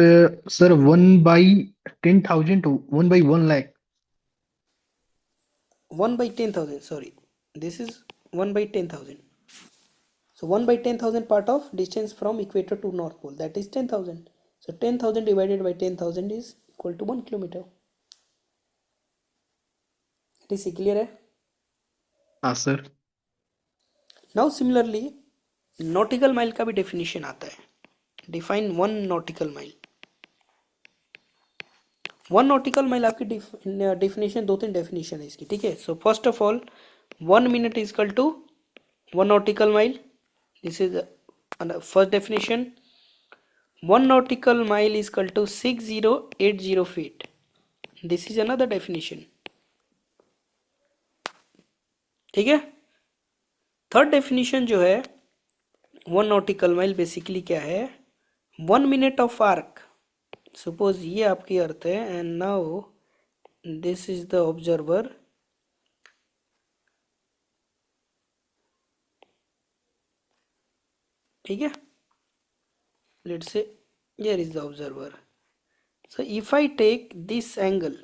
sir 1/10,000 to 1/1 lakh. 1 by 10,000, sorry, this is 1 by 10,000. So 1 by 10,000 part of distance from equator to North Pole, that is 10,000. So 10,000 divided by 10,000 is equal to 1 kilometer. It is clear है? हाँ sir. Now similarly nautical mile का भी definition आता है. Define 1 nautical mile. 1 nautical mile आपकी definition 2-3 definition है इसकी, ठीक है. So first of all 1 minute is equal to 1 nautical mile. This is the first definition. 1 nautical mile is equal to 6080 feet. This is another definition. ठीक है. Third definition जो है 1 nautical mile basically क्या है? 1 minute of arc. सपोज ये आपकी अर्थ है and now this is the observer. ठीक है, let's say here is the observer. So if I take this angle,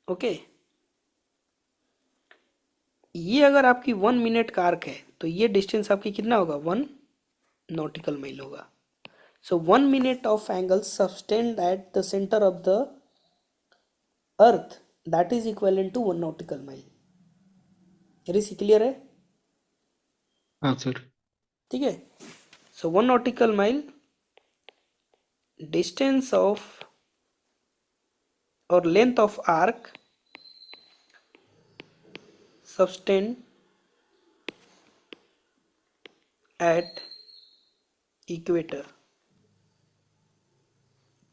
okay, ये अगर आपकी 1 मिनट का आर्क है तो ये डिस्टेंस आपकी कितना होगा? 1 nautical mile होगा. So 1 minute of angle sustained at the center of the earth, that is equivalent to 1 nautical mile. Rishi clear है? हाँ सर। ठीक है। So 1 nautical mile distance of or length of arc sustained at equator,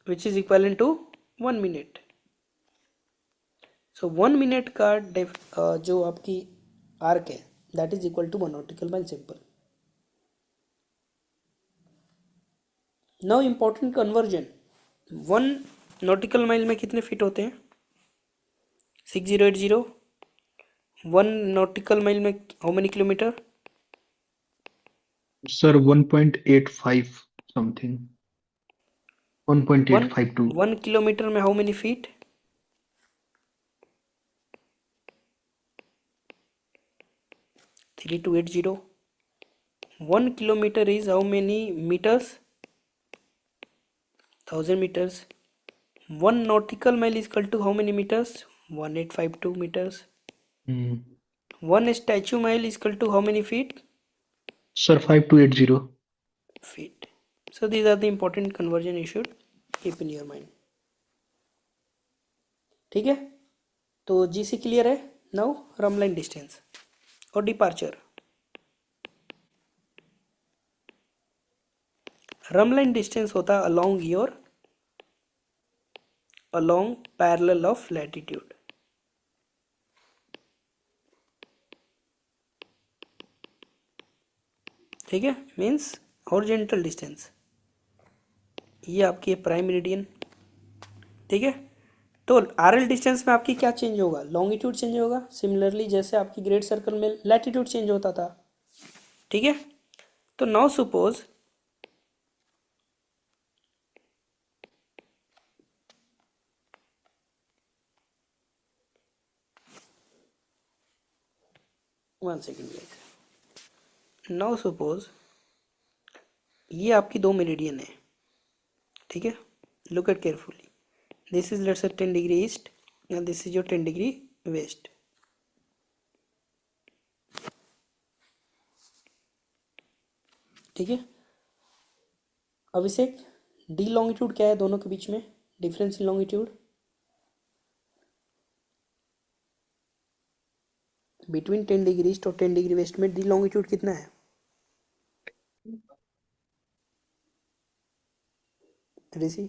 which is equivalent to 1 minute. So 1 minute का जो आपकी arc है that is equal to 1 nautical mile, simple. Now important conversion. 1 nautical mile में कितने feet होते हैं? 6080. 1 nautical mile में how many kilometer? Sir 1.85 something, 1.852। 1 kilometer में how many feet? 3280. 1 kilometer is how many meters? 1000 meters. 1 nautical mile is equal to how many meters? 1852 meters. 1 statue mile is equal to how many feet? Sir 5280। Feet. So these are the important conversion you should keep in your mind. ठीक है, तो GC clear है. Now रमलाइन distance और departure. रमलाइन distance होता है along parallel of latitude. ठीक है, means horizontal distance. ये आपकी प्राइम मेरिडियन. ठीक है, तो आरएल डिस्टेंस में आपकी क्या चेंज होगा? लॉन्गिट्यूड चेंज होगा. सिमिलरली जैसे आपकी ग्रेट सर्कल में लैटिट्यूड चेंज होता था. ठीक है, तो now suppose one second guys. Now suppose ये आपकी दो मेरिडियन है. ठीक है, look at carefully. This is let's say 10 degree east and this is your 10 degree west. ठीक है, अभिषेक डी लॉन्गिट्यूड क्या है दोनों के बीच में? Difference in longitude between 10 degree east और 10 डिग्री वेस्ट में डी लॉन्गिट्यूड कितना है? ऋषि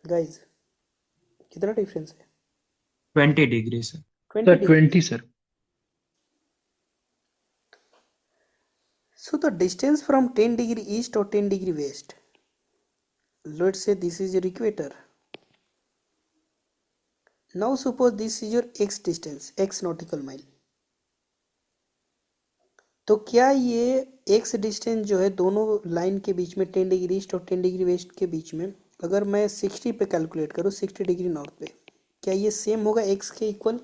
गाइस कितना डिफरेंस है? 20 degree sir. 20 sir degree. 20 sir. So the distance from 10 degree east or 10 degree west, let's say this is your equator. Now suppose this is your x distance, x nautical mile. तो क्या ये x distance जो है दोनों line के बीच में 10 degree east और 10 degree west के बीच में, अगर मैं 60 पे कैलकुलेट करूँ, 60 डिग्री नॉर्थ पे, क्या ये सेम होगा x के इक्वल?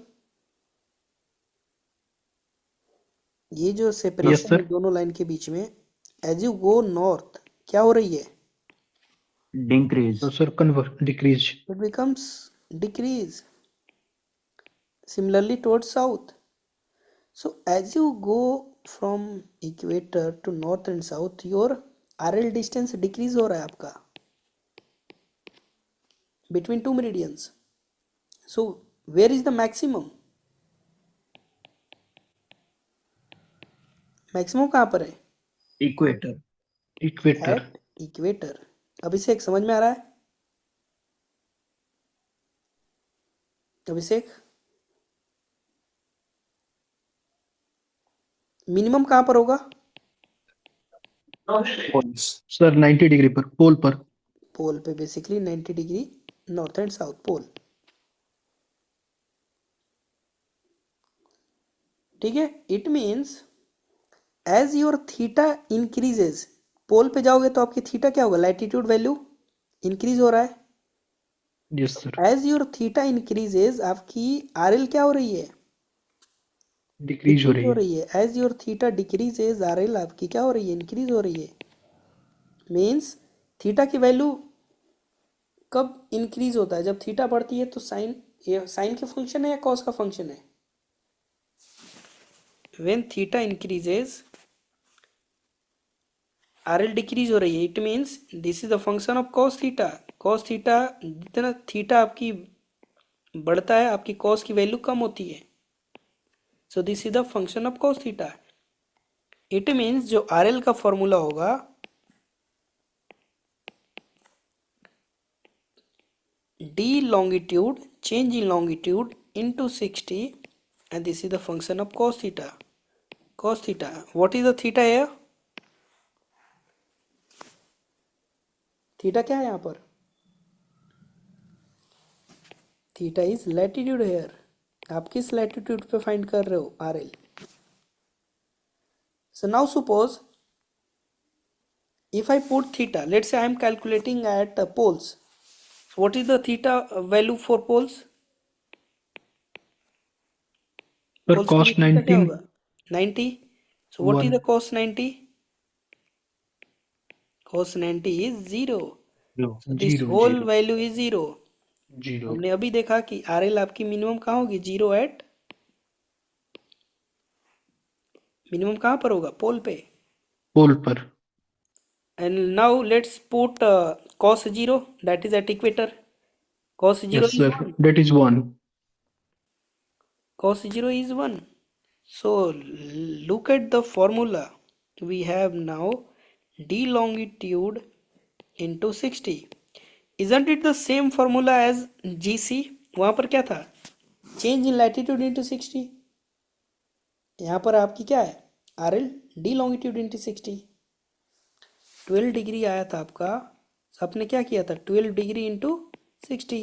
ये जो यस सेपरेशन है सर। दोनों लाइन के बीच में, एज यू गो नॉर्थ क्या हो रही है? डिक्रीज. तो sir convert decrease. It becomes decrease. Similarly towards south. So as you go from equator to north and south, your RL distance decrease हो रहा है आपका between two meridians. So where is the maximum? Maximum कहाँ पर है? Equator. Equator. At equator. Abhishek समझ में आ रहा है? अभिषेक मिनिमम कहाँ पर होगा? सर 90 डिग्री पर, पोल पर। पोल पे, basically 90 degree north and south pole. ठीक है, it means as your theta increases, pole पे जाओगे तो आपकी थीटा क्या होगा? लैटिट्यूड वैल्यू इंक्रीज हो रहा है. Yes sir. As your theta increases आपकी आरएल क्या हो रही है? डिक्रीज हो डिक्रीज रही हो है। रही है। As your theta decreases RL आपकी क्या हो रही है, इंक्रीज हो रही है। मीन्स थीटा की वैल्यू कब इंक्रीज होता है, जब थीटा बढ़ती है तो साइन, ये साइन के फंक्शन है या कॉस का फंक्शन है। When theta increases R L decrease हो रही है, it means this is the function of cos theta. Cos theta, जितना थीटा आपकी बढ़ता है आपकी कॉस की वैल्यू कम होती है। सो this is the function of cos theta. It means जो आर एल का फॉर्मूला होगा, d longitude change in longitude into 60, and this is the function of cos theta. Cos theta, what is the theta here? Theta क्या है यहाँ पर, theta is latitude hair. आप किस latitude पे फाइंड कर रहे हो R L. So now suppose if I put theta, let's say I am calculating at poles. So what is the theta value for poles? पर Poles के लिए cos theta क्या 19 होगा, 90. So what is 1 the cos 90? Cos 90 is 0. So this zero whole zero value is 0. Zero हमने अभी देखा कि R L आपकी मिनिमम कहाँ होगी, जीरो एट, मिनिमम कहाँ पर होगा, पोल पे। पोल पर। And now let's put cos zero, that is at equator. Cos zero yes is sir, 1, that is 1। cos 0 is 1. So look at the formula. We have now d longitude into 60. Isn't it the same formula as gc? वहाँ पर क्या था, change in latitude into 60। यहाँ पर आपकी क्या है, R L D longitude into 60। 12 degree आया था आपका, so आपने क्या किया था, 12 degree into 60।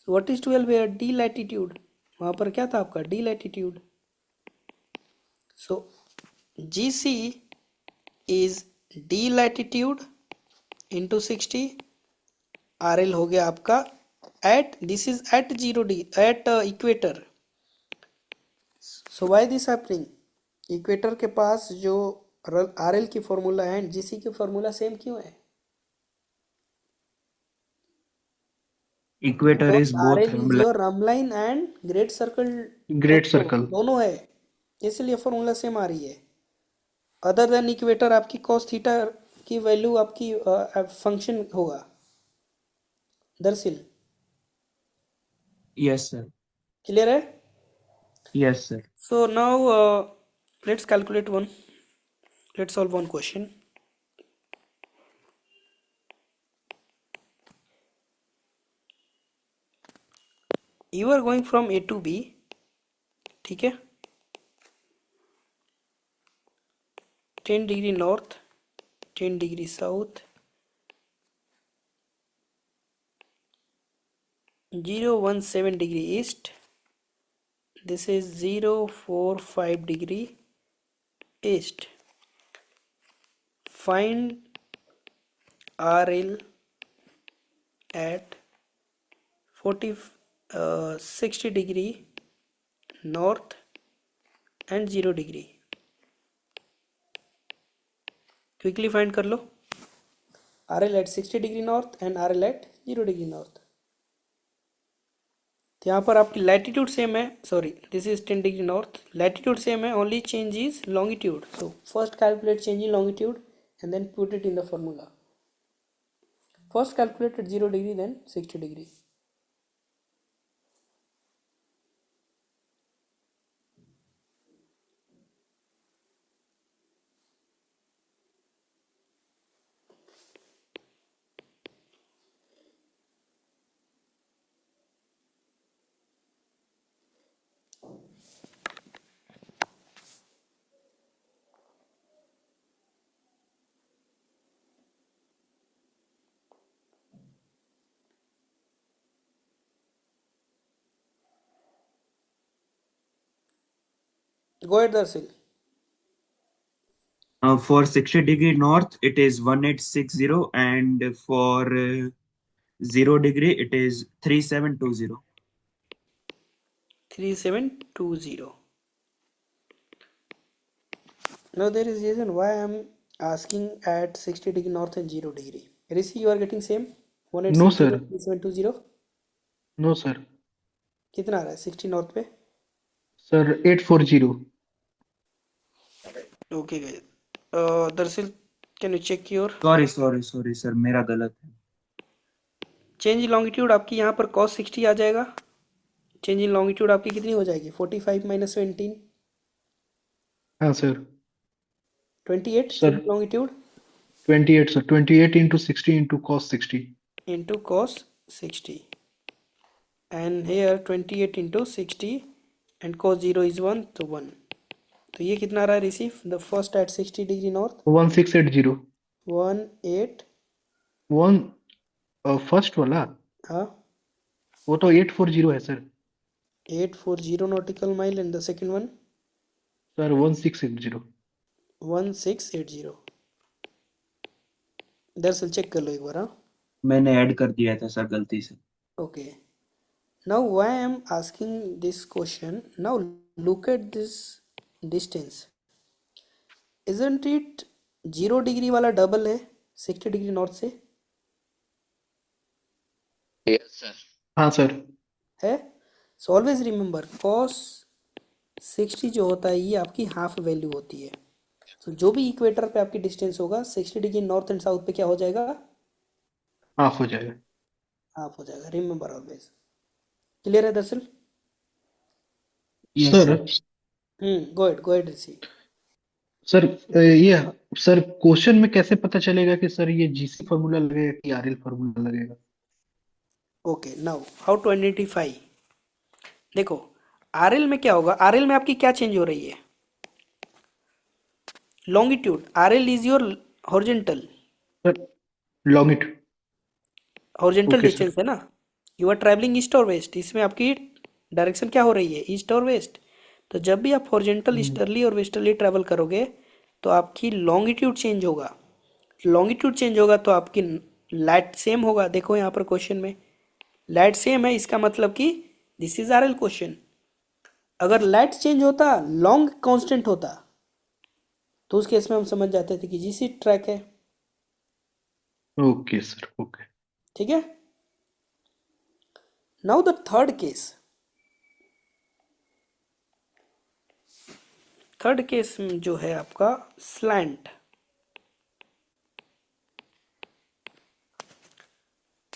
What is 12 here, D latitude. वहाँ पर क्या था आपका, D latitude. So G C is D latitude into 60। R L हो गया आपका at, this is at zero D, at equator. So why this happening, equator के पास जो आर एल की फॉर्मूला है जी सी की फॉर्मूला सेम क्यों है। Equator because is are both L is Ramla. Your rhumb line and great circle, great circle. दोनों है, इसलिए फॉर्मूला सेम आ रही है। अदर देन इक्वेटर आपकी कॉस थीटा की वैल्यू आपकी फंक्शन होगा दरअसल। Yes, sir. क्लियर है। Yes, sir. So now let's calculate one, let's solve one question. You are going from A to B, ठीक है, 10 degree north, 10 degree south, 017 degree east, this is 045 degree east. Find RL at 60 degree north and 0 degree. Quickly find कर लो RL at 60 degree north and RL at 0 degree north. तो यहाँ पर आपकी latitude same है, sorry this is 10 degree north, latitude same है, only change is longitude. So first calculate change in longitude and then put it in the formula. First calculate at 0 degree, then 60 degree. Go ahead, Darsil. For 60-degree north, it is 1860, and for 0 degree, it is 3720. 3720. Now there is reason why I'm asking at 60 degree north and 0 degree. Rishi, you are getting same? No 1860 sir, 3720. No sir, कितना आ रहा है 60 north पे? Sir 840। Okay guys. Darsil, can you check your sorry sir, मेरा गलत है। change in longitude? आपकी यहाँ पर cos 60 आ जाएगा। चेंज इन लॉन्गिट्यूड आपकी कितनी हो जाएगी? 45 माइनस 17, हाँ sir. 28 change sir in longitude 28 sir, 28 into 60 into cos 60। into cos 60, and here 28 into 60 and cos 0 is 1, तो 1। तो ये कितना आ रहा है receive? The first at 60 degree north 1680। 18, one first वाला, हाँ, वो तो 840 है sir. 840 nautical mile, and the second one sir 1680। 1680। दरअसल चेक कर लो एक बार, हाँ। मैंने ऐड कर दिया था सर गलती से। Okay, now why I am asking this question? Now look at this distance. Isn't it 0 degree वाला डबल है 60 डिग्री नॉर्थ से? Yes sir. हाँ सर। है। सो ऑलवेज रिमेंबर cos 60 जो होता है ये आपकी हाफ वैल्यू होती है। तो जो भी इक्वेटर पे आपकी डिस्टेंस होगा 60 डिग्री नॉर्थ एंड साउथ पे क्या हो जाएगा? हाफ हो जाएगा। हाफ हो जाएगा। Remember always. क्लियर है दरअसल? Yes sir sir. Go ahead Rishi. Sir ये सर क्वेश्चन में कैसे पता चलेगा कि सर ये जीसी फॉर्मूला लगेगा कि आरएल फॉर्मूला लगेगा? Okay, now how to identify. देखो, आरएल में क्या होगा? आरएल में आपकी क्या चेंज हो रही है? Longitude. RL is your horizontal. Sir longitude. Horizontal okay sir. Distance है ना। यू आर ट्रैवलिंग ईस्ट और वेस्ट, इसमें आपकी डायरेक्शन क्या हो रही है? ईस्ट और वेस्ट। तो जब भी आप हॉरिजेंटल ईस्टर्ली और वेस्टर्ली ट्रैवल करोगे तो आपकी लॉन्गिट्यूड चेंज होगा। लॉन्गिट्यूड चेंज होगा तो आपकी लाइट सेम होगा। देखो यहाँ पर क्वेश्चन में लाइट सेम है, इसका मतलब कि दिस इज आरएल क्वेश्चन। अगर लाइट चेंज होता, लॉन्ग कांस्टेंट होता, तो उस केस में हम समझ जाते थे कि जीसी ट्रैक है। Okay sir. ओके। ठीक है। Now the third case. Third case जो है आपका स्लैंट।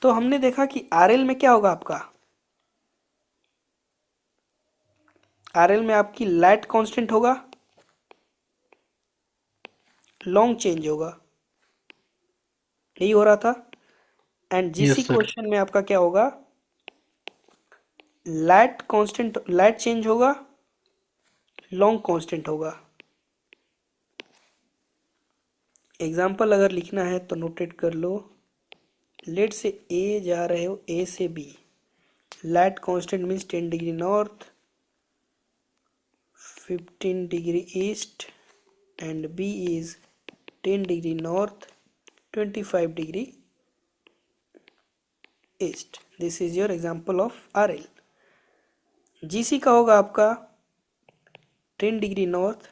तो हमने देखा कि आरएल में क्या होगा आपका? आरएल में आपकी लाइट कांस्टेंट होगा, लॉन्ग चेंज होगा, यही हो रहा था। And GC yes sir. Question में आपका क्या होगा? लाइट कांस्टेंट, लाइट चेंज होगा, लॉन्ग कांस्टेंट होगा। एग्जाम्पल अगर लिखना है तो नोटेट कर लो। लेट से ए जा रहे हो, ए से B, lat constant means 10 degree north, 15 degree east, and B is 10 degree north, 25 degree east. This is your example of RL. GC का होगा आपका 10 degree north,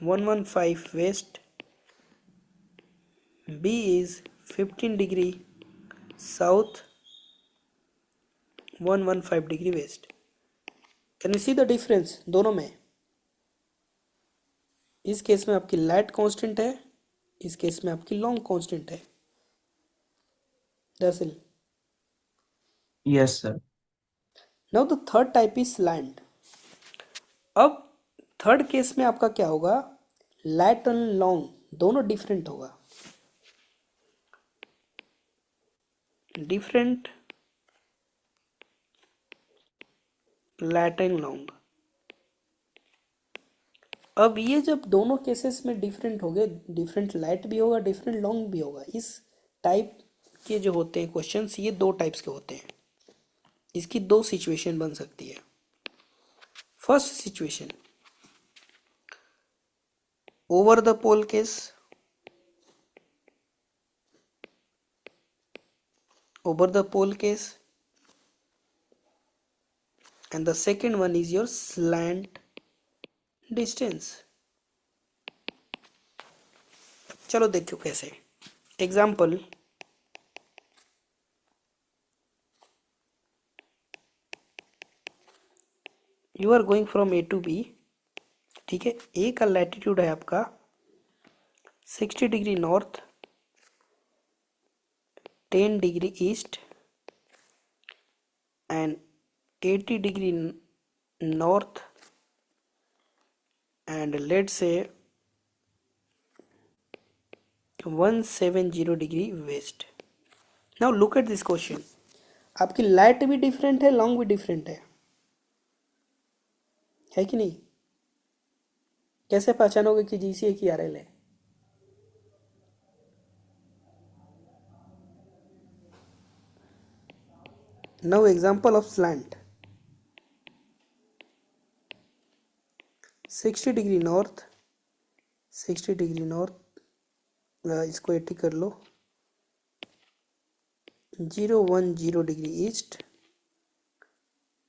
115 west, B is 15 degree south, 115 degree west. Can you see the difference दोनों में? इस केस में आपकी light constant है, इस केस में आपकी लॉन्ग कांस्टेंट है। दरअसल yes sir. Now the third type is slant. अब थर्ड केस में आपका क्या होगा? लाइट एंड लॉन्ग दोनों डिफरेंट होगा। Different light and long. अब ये जब दोनों केसेस में डिफरेंट हो गए, डिफरेंट लाइट भी होगा, डिफरेंट लॉन्ग भी होगा। इस टाइप के जो होते हैं क्वेश्चंस, ये दो टाइप्स के होते हैं। इसकी दो सिचुएशन बन सकती है। First situation, over the pole case, over the pole case, and the second one is your slant distance. चलो देखो कैसे। Example, you are going from A to B, ठीक है। ए का लैटिट्यूड है आपका 60 degree north, 10 degree east and 80 degree north and lat से 170 degree west. Now look at this question, आपकी लाइट भी डिफरेंट है, लॉन्ग भी डिफरेंट है कि नहीं? कैसे पहचानोगे कि जीसी है कि आरएल है? Now example of slant, 60 degree north, 60 degree north, इसको 80 कर लो, 010 degree east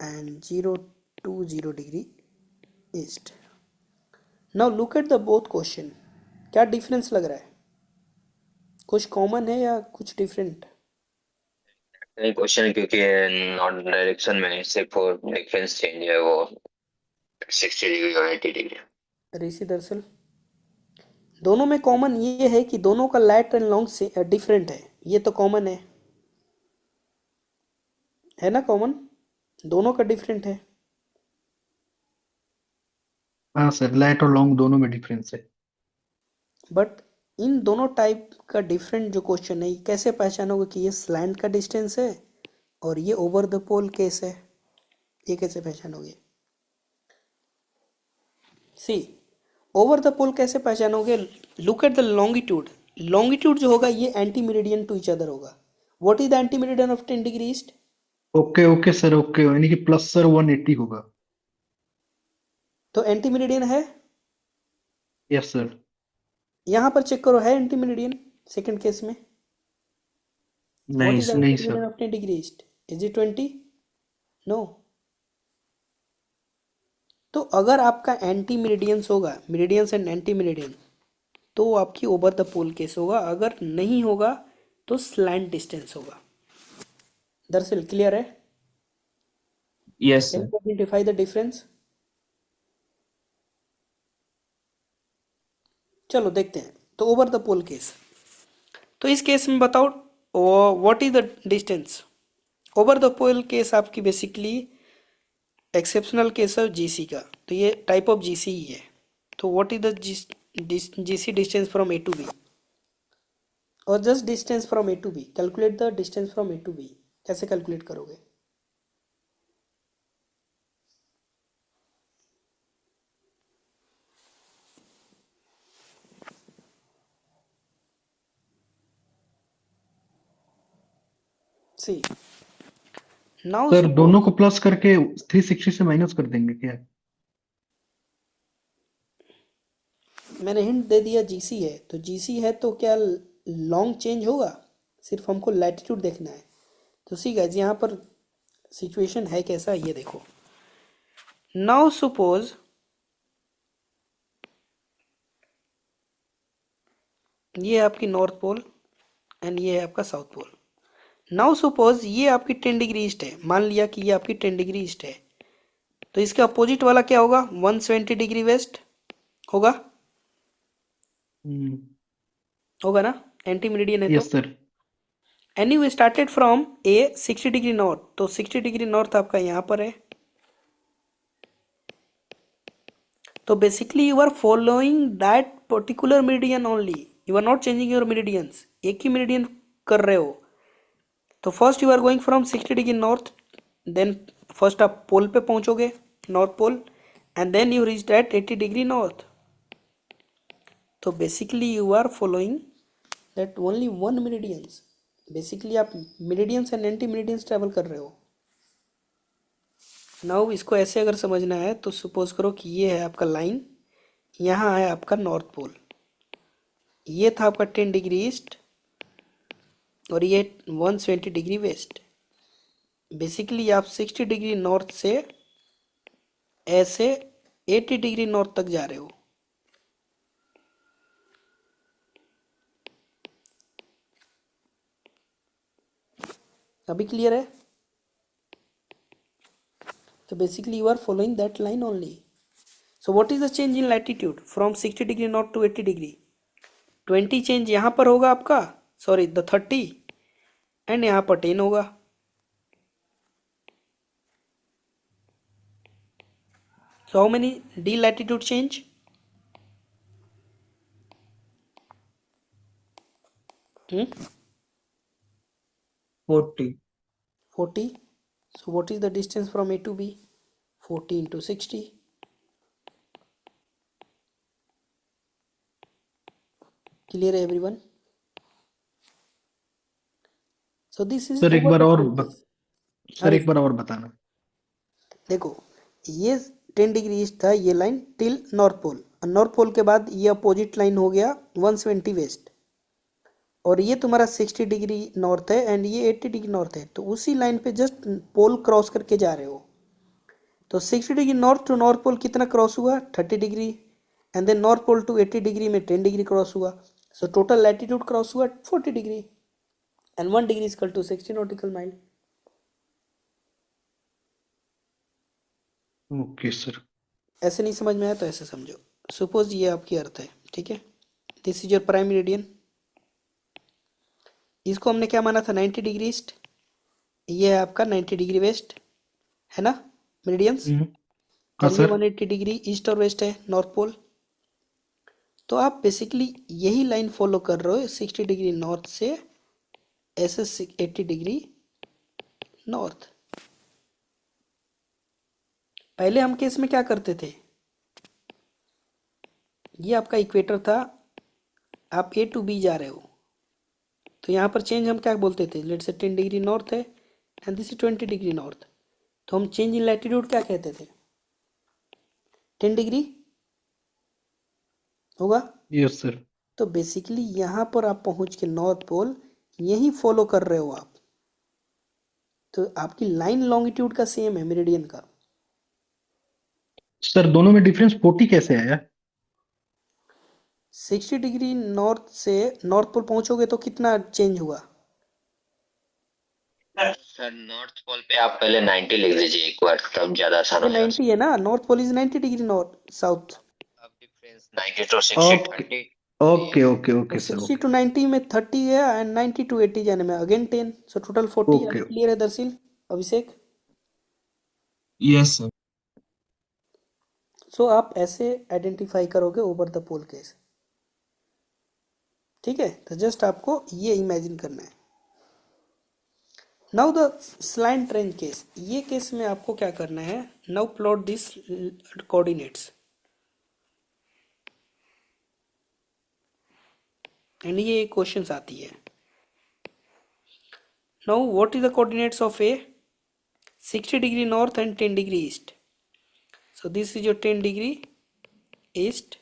and 020 degree east. Now look at the both question, क्या डिफरेंस लग रहा है? कुछ कॉमन है या कुछ डिफरेंट? नहीं क्वेश्चन, क्योंकि नॉट डायरेक्शन में सिर्फ डिफरेंस चेंज है वो 60 डिग्री और 80 डिग्री। ऋषि दरअसल दोनों में कॉमन ये है कि दोनों का लाइट एंड लॉन्ग से डिफरेंट है, ये तो कॉमन है ना? कॉमन दोनों का डिफरेंट है। हाँ सर, लाइट और लॉन्ग दोनों में डिफरेंस है। बट इन दोनों टाइप का डिफरेंट जो क्वेश्चन है, कैसे पहचानोगे कि ये स्लैंट का डिस्टेंस है और ये ओवर द पोल केस है? ये कैसे पहचानोगे? सी, ओवर द पोल कैसे पहचानोगे? Look at the longitude, longitude जो होगा ये anti meridian to each other होगा। What is the anti meridian of 10 degree east? Okay okay sir, okay, यानी कि प्लस सर 180 होगा। तो एंटी मेरिडियन है, यस सर। यहाँ पर चेक करो, है एंटी मेरिडियन सेकंड केस में? व्हाट नहीं इज द नहीं anti meridian sir. Of 10 degree east? Is it 20? No. तो अगर आपका एंटी मेरिडियंस होगा, मेरिडियंस एंड एंटी मेरिडियन, तो आपकी ओवर द पोल केस होगा। अगर नहीं होगा तो स्लैंट डिस्टेंस होगा। दरअसल क्लियर है? Yes can sir. You identify the difference? चलो देखते हैं। तो ओवर द पोल केस, तो इस केस में बताओ what is the distance? Over the pole case आपकी बेसिकली एक्सेप्शनल केस है जीसी का, तो ये टाइप ऑफ जीसी ही है। तो what is the GC distance from A to B? और just distance from A to B, calculate the distance from A to B. कैसे कैलकुलेट करोगे? सी, नाउ सर दोनों सपोज को प्लस करके 360 से माइनस कर देंगे क्या? मैंने हिंट दे दिया जीसी है, तो जीसी है तो क्या लॉन्ग चेंज होगा? सिर्फ हमको लैटिट्यूड देखना है। तो सी गाइस, यहाँ पर सिचुएशन है कैसा, ये देखो। नाउ सपोज ये है आपकी नॉर्थ पोल एंड ये है आपका साउथ पोल। नाउ सपोज ये आपकी 10 डिग्री ईस्ट है, मान लिया कि ये आपकी 10 डिग्री ईस्ट है, तो इसके अपोजिट वाला क्या होगा? 170 डिग्री वेस्ट होगा। हम्म। होगा ना? एंटी मेरिडियन है तो। Yes sir. Anyway started from A 60 degree north, तो 60 डिग्री नॉर्थ आपका यहाँ पर है। तो basically you are following that particular meridian only, you are not changing your meridians, एक ही मेरिडियन कर रहे हो। तो first you are going from 60 degree north, then first आप पोल पे पहुंचोगे, north pole, and then you reach that 80 degree north. तो basically you are following that only one meridians. Basically आप meridians and anti meridians travel कर रहे हो। Now इसको ऐसे अगर समझना है तो सपोज करो कि ये है आपका लाइन, यहाँ है आपका नॉर्थ पोल, ये था आपका 10 डिग्री ईस्ट और ये 120 डिग्री वेस्ट। बेसिकली आप 60 डिग्री नॉर्थ से ऐसे 80 डिग्री नॉर्थ तक जा रहे हो। अभी क्लियर है? तो basically you are following that line only. So what is the change in latitude from 60 degree north to 80 degree? 20 change यहाँ पर होगा आपका, सॉरी द 30, एंड यहाँ पर 10 होगा. So how many d latitude change? Hmm? 40. 40. So what is the distance from A to B? 40 into 60. Clear everyone? So this is sir एक over bar the और pole case. हाँ sir एक देखो बार और बताना. देखो, ये 10 डिग्री ईस्ट था ये line till north pole. North pole के बाद ये अपोजिट लाइन हो गया 170 वेस्ट, और ये तुम्हारा 60 डिग्री नॉर्थ है एंड ये 80 डिग्री नॉर्थ है. तो उसी लाइन पे जस्ट पोल क्रॉस करके जा रहे हो. तो 60 degree north to north pole कितना क्रॉस हुआ? 30 degree. And then north pole to 80 degree में 10 डिग्री क्रॉस हुआ. सो टोटल लैटिट्यूड क्रॉस हुआ 40 degree, and 1 degree is equal to 60 nautical mile. Okay sir. ऐसे नहीं समझ में आया तो ऐसे समझो. सपोज ये आपकी अर्थ है, ठीक है. This is your prime meridian. इसको हमने क्या माना था? 90 डिग्री ईस्ट. ये है आपका 90 डिग्री वेस्ट, है ना, मेरिडियंस. हाँ और ये सर. 180 डिग्री ईस्ट और वेस्ट है, नॉर्थ पोल. तो आप बेसिकली यही लाइन फॉलो कर रहे हो 60 डिग्री नॉर्थ से ऐसे 80 डिग्री नॉर्थ. पहले हम केस में क्या करते थे? ये आपका इक्वेटर था, आप ए टू बी जा रहे हो, तो यहाँ पर चेंज हम क्या बोलते थे? लेट से 10 डिग्री नॉर्थ है and this is 20 degree north. तो हम चेंज इन लैटिट्यूड क्या कहते थे? 10 डिग्री होगा. Yes sir. तो बेसिकली यहाँ पर आप पहुँच के नॉर्थ पोल यही फॉलो कर रहे हो आप. तो आपकी लाइन लॉन्गिट्यूड का सेम है मेरिडियन का. सर दोनों में डिफरेंस 40 कैसे आया? 60 डिग्री नॉर्थ से नॉर्थ पोल पहुंचोगे तो कितना चेंज हुआ? सर नॉर्थ पोल पे आप पहले 90 लिख लीजिए एक बार, तब ज्यादा आसान ये हो जाएगा. 90 है ना, north pole is 90 degree north south. अब difference 90 to 60 okay 30. Okay okay तो ओके सर. 60 ओके टू 90 में 30 है एंड 90 टू 80 जाने में अगेन 10. So total 40. अभी ओके. क्लियर है दरअसल, अभिषेक? Yes, sir. सो आप ऐसे आइडेंटिफाई करोगे ओवर द पोल केस. ठीक है, तो जस्ट आपको ये इमेजिन करना है. Now the slant train case. ये केस में आपको क्या करना है? Now plot this coordinates, and ये क्वेश्चंस आती है. Now what is the coordinates of A? 60 degree north and 10 degree east. So this is your 10 degree east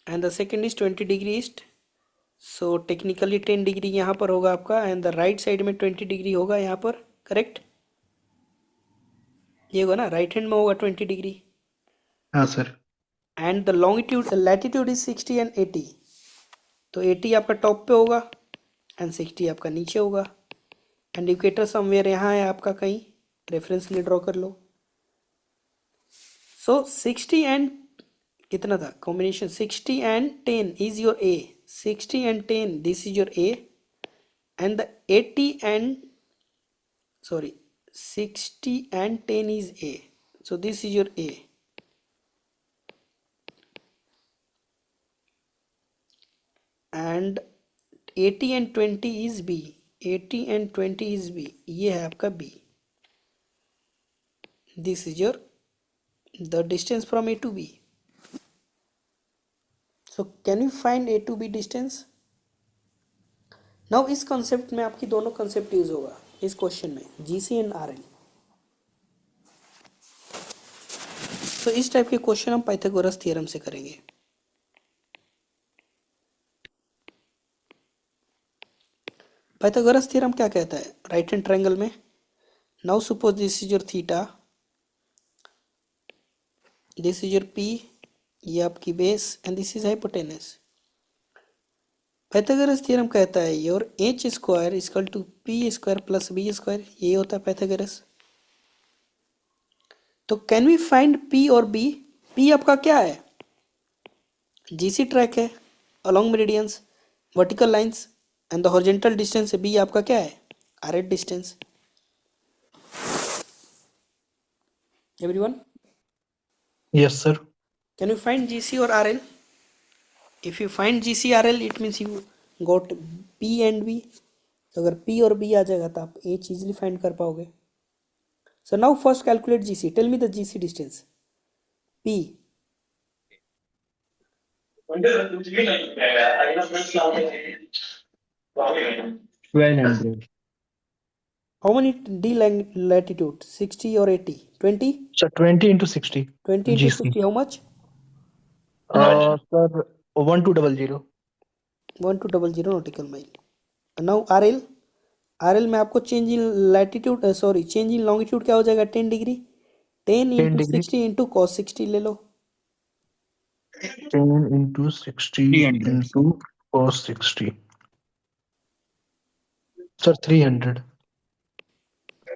and the second is 20 degree east. So technically 10 degree यहाँ पर होगा आपका, and the right side में 20 degree होगा यहाँ पर, correct? ये होगा ना, राइट हैंड में होगा 20 डिग्री. हाँ sir. And the longitude latitude is 60 and 80. तो 80 आपका टॉप पे होगा एंड 60 आपका नीचे होगा. एंड इक्वेटर समवेयर यहाँ है आपका, कहीं रेफरेंस लिए ड्रॉ कर लो. सो 60 एंड कितना था combination? 60 and 10 is your A. 60 and 10 this is your A, and the 80 and sorry 60 and 10 is A. So this is your A, and 80 and 20 is B. 80 and 20 is B. ये है आपका B. This is your the distance from A to B. So can you find A to B distance? Now इस concept में आपकी दोनों concept use होगा इस question में, GC and RL. तो इस टाइप के क्वेश्चन हम पाइथागोरस थ्योरम से करेंगे. पाइथागोरस थ्योरम क्या कहता है? राइट हैंड ट्रायंगल में, now suppose this is your theta, this is your P, ये आपकी base, and this is hypotenuse. Pythagoras theorem कहता है your H square equal to P square plus B square, ये होता है पाइथागोरस। तो can we find P और B? P आपका क्या है? जीसी ट्रैक है along meridians, vertical lines and the horizontal distance. B आपका क्या है? RH distance. Everyone, yes sir. Can you find GC और RL? If you find GC RL it means you got P and B. तो अगर P और B आ जाएगा तो आप एच इजिली फाइंड कर पाओगे। So now first calculate GC, tell me the GC distance. P 1200। How many D latitude, 60 और 80? 20? Sir 20 into 60 20 into GC। 60 how much? Sir 1200। 1200 nautical mile. Now RL, RL में आपको change in latitude, sorry change in longitude क्या हो जाएगा? 10 degree. 10 10 into degree। 60 into cos 60 ले लो। 10 into 60 300। into cos 60। Sir 300।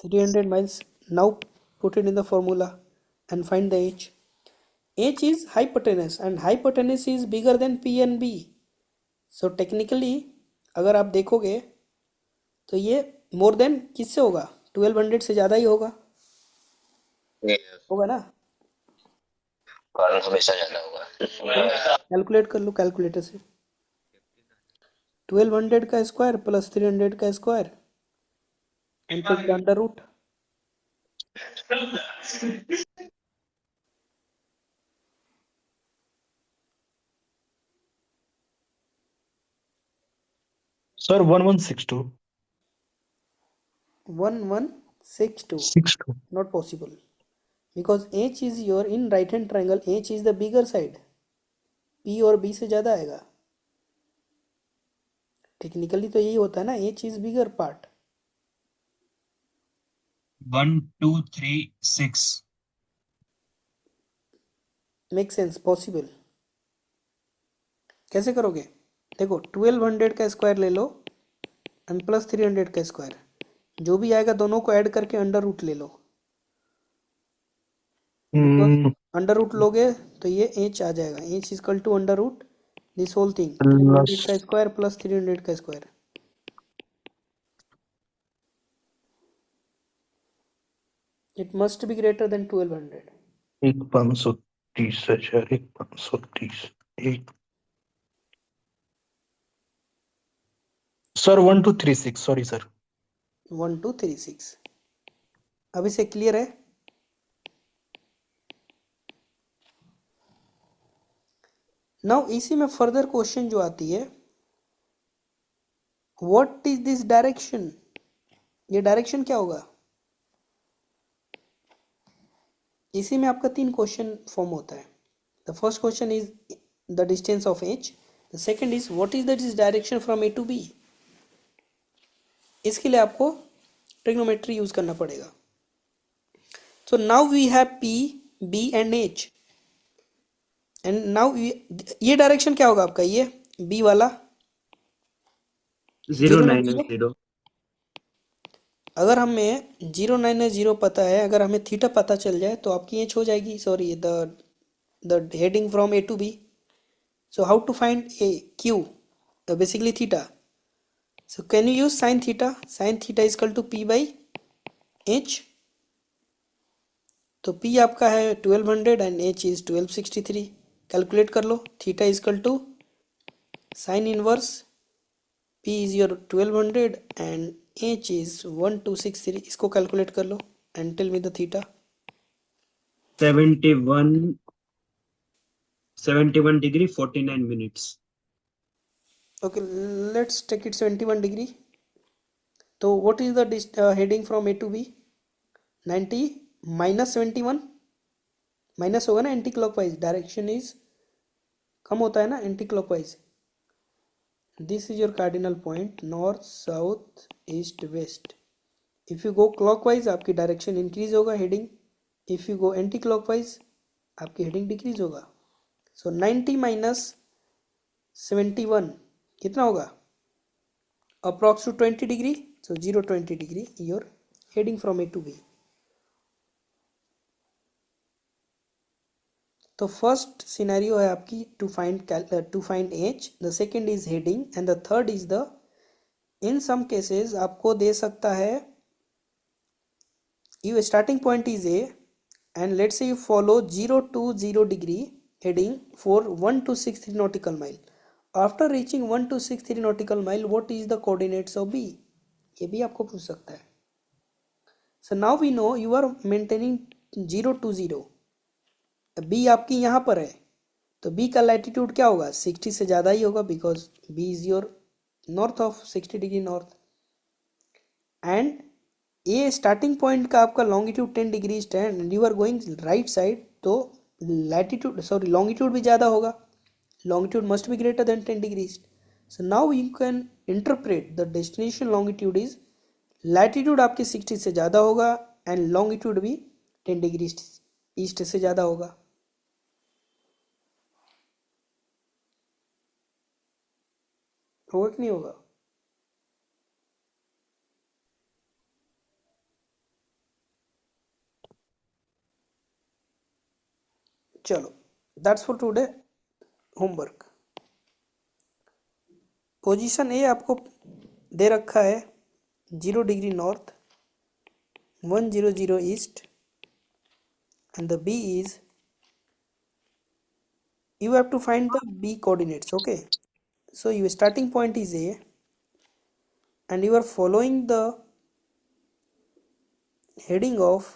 300 miles. Now put it in the formula and find the h. H is hypotenuse and hypotenuse is bigger than P and B. So technically अगर आप देखोगे तो ये more than किससे होगा? 1200 से ज़्यादा ही होगा, होगा ना? कारण हमेशा ज्यादा होगा। कैलकुलेट कर लो कैलकुलेटर से। 1200 का स्क्वायर प्लस 300 का square and take the under root. Sir 1162। 1162 62। not possible because h is your in right hand triangle, h is the bigger side, p और b से ज़्यादा आएगा। टेक्निकली तो यही होता है ना, h is bigger part। 1236। Make sense, possible. कैसे करोगे? देखो 1200 का स्क्वायर ले लो एंड प्लस 300 का स्क्वायर, जो भी आएगा दोनों को ऐड करके अंडर रूट ले लो। बिकॉज अंडर रूट लोगे तो ये h आ जाएगा, h is equal to under root this whole thing, 1200 का प्लस स्क्वायर प्लस 300 का square. It must be greater than 1200। एक 530,000, एक 530, एक। Sir 1236, sorry sir. 1236। अभी से क्लियर है? नाउ इसी में फर्दर क्वेश्चन जो आती है, व्हाट इज दिस डायरेक्शन? ये डायरेक्शन क्या होगा? इसी में आपका 3 क्वेश्चन फॉर्म होता है। The first question is the distance of H, the second is what is the direction from A to B. इसके लिए आपको ट्रिग्नोमेट्री यूज करना पड़ेगा। So now we have P, B and H and now ये direction क्या होगा आपका? ये बी वाला 0990। अगर हमें 090 पता है, अगर हमें थीटा पता चल जाए तो आपकी एच हो जाएगी, sorry the heading from A to B. So how to find A Q? Basically theta. So can you use sine theta? Sine theta equal to P by H. तो पी आपका है 1200 एंड एच इज 1263। कैलकुलेट कर लो। Theta equal to sine inverse P is your 1200 and H is 1263। इसको calculate कर लो and tell me the theta. 71 degree 49 minutes. Okay, let's take it 71 degree. तो what is the heading from A to B? 90 minus 71, minus होगा ना anti clockwise, direction is कम होता है ना anti clockwise. This is your cardinal point, north south east west. If you go clockwise आपकी direction increase होगा heading, if you go anti clockwise आपकी heading decrease होगा। सो 90 माइनस 71 कितना होगा? Approx to 20 degree, so 0 20 degree you're heading from A to B. तो first scenario है आपकी to find H, the second is heading and the third is the, in some cases आपको दे सकता है your starting point is A and let's say you follow 0 to 0 degree heading for 1263 nautical mile. After reaching 1263 nautical mile, what is the coordinates of B? ये भी आपको पूछ सकता है. So now we know you are maintaining 0 to 0. B आपकी यहाँ पर है, तो B का लैटिट्यूड क्या होगा? 60 से ज़्यादा ही होगा, because B is your north of 60 degree north. And A starting point का आपका longitude 10 degree and you are going right side, तो लॉन्गिट्यूड भी ज़्यादा होगा. Longitude must be greater than 10 degree east. So now you can interpret the destination longitude is, latitude आपकी 60 से ज़्यादा होगा एंड लॉन्गिट्यूड भी 10 डिग्री ईस्ट से ज़्यादा होगा. होगा कि नहीं होगा? चलो, that's for today homework. Position A आपको दे रखा है 0 degree north, 100 east, and the B is, you have to find the B coordinates. Okay, so your starting point is A and you are following the heading of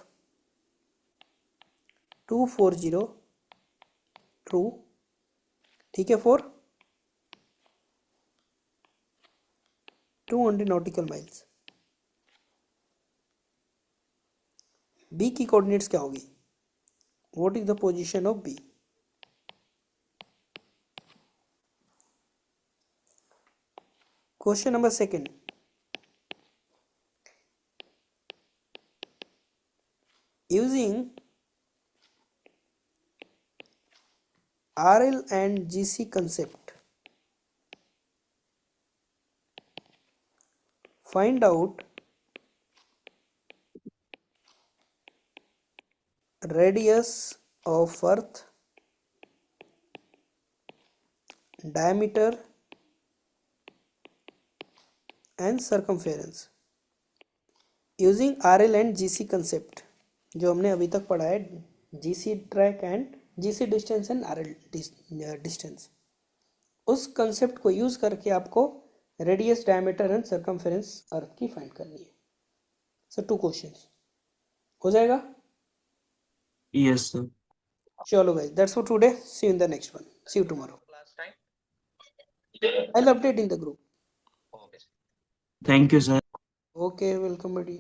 240 true, ठीक है, for 200 nautical miles. B की coordinates क्या होगी? What is the position of B? Question number second. Using RL and GC concept, find out radius of Earth, diameter and circumference using RL and GC concept, जो हमने अभी तक पढ़ा है, GC track and GC distance and RL distance. उस concept को use करके आपको रेडियस, डायमीटर एंड सर्कमफेरेंस अर्थ की फाइंड करनी है. सो 2 क्वेश्चंस हो जाएगा. Yes, sir. चलो guys, that's for today. See you in the next one. See you tomorrow. Class time. I will update in the group. Okay. Thank you, sir. Okay, welcome buddy.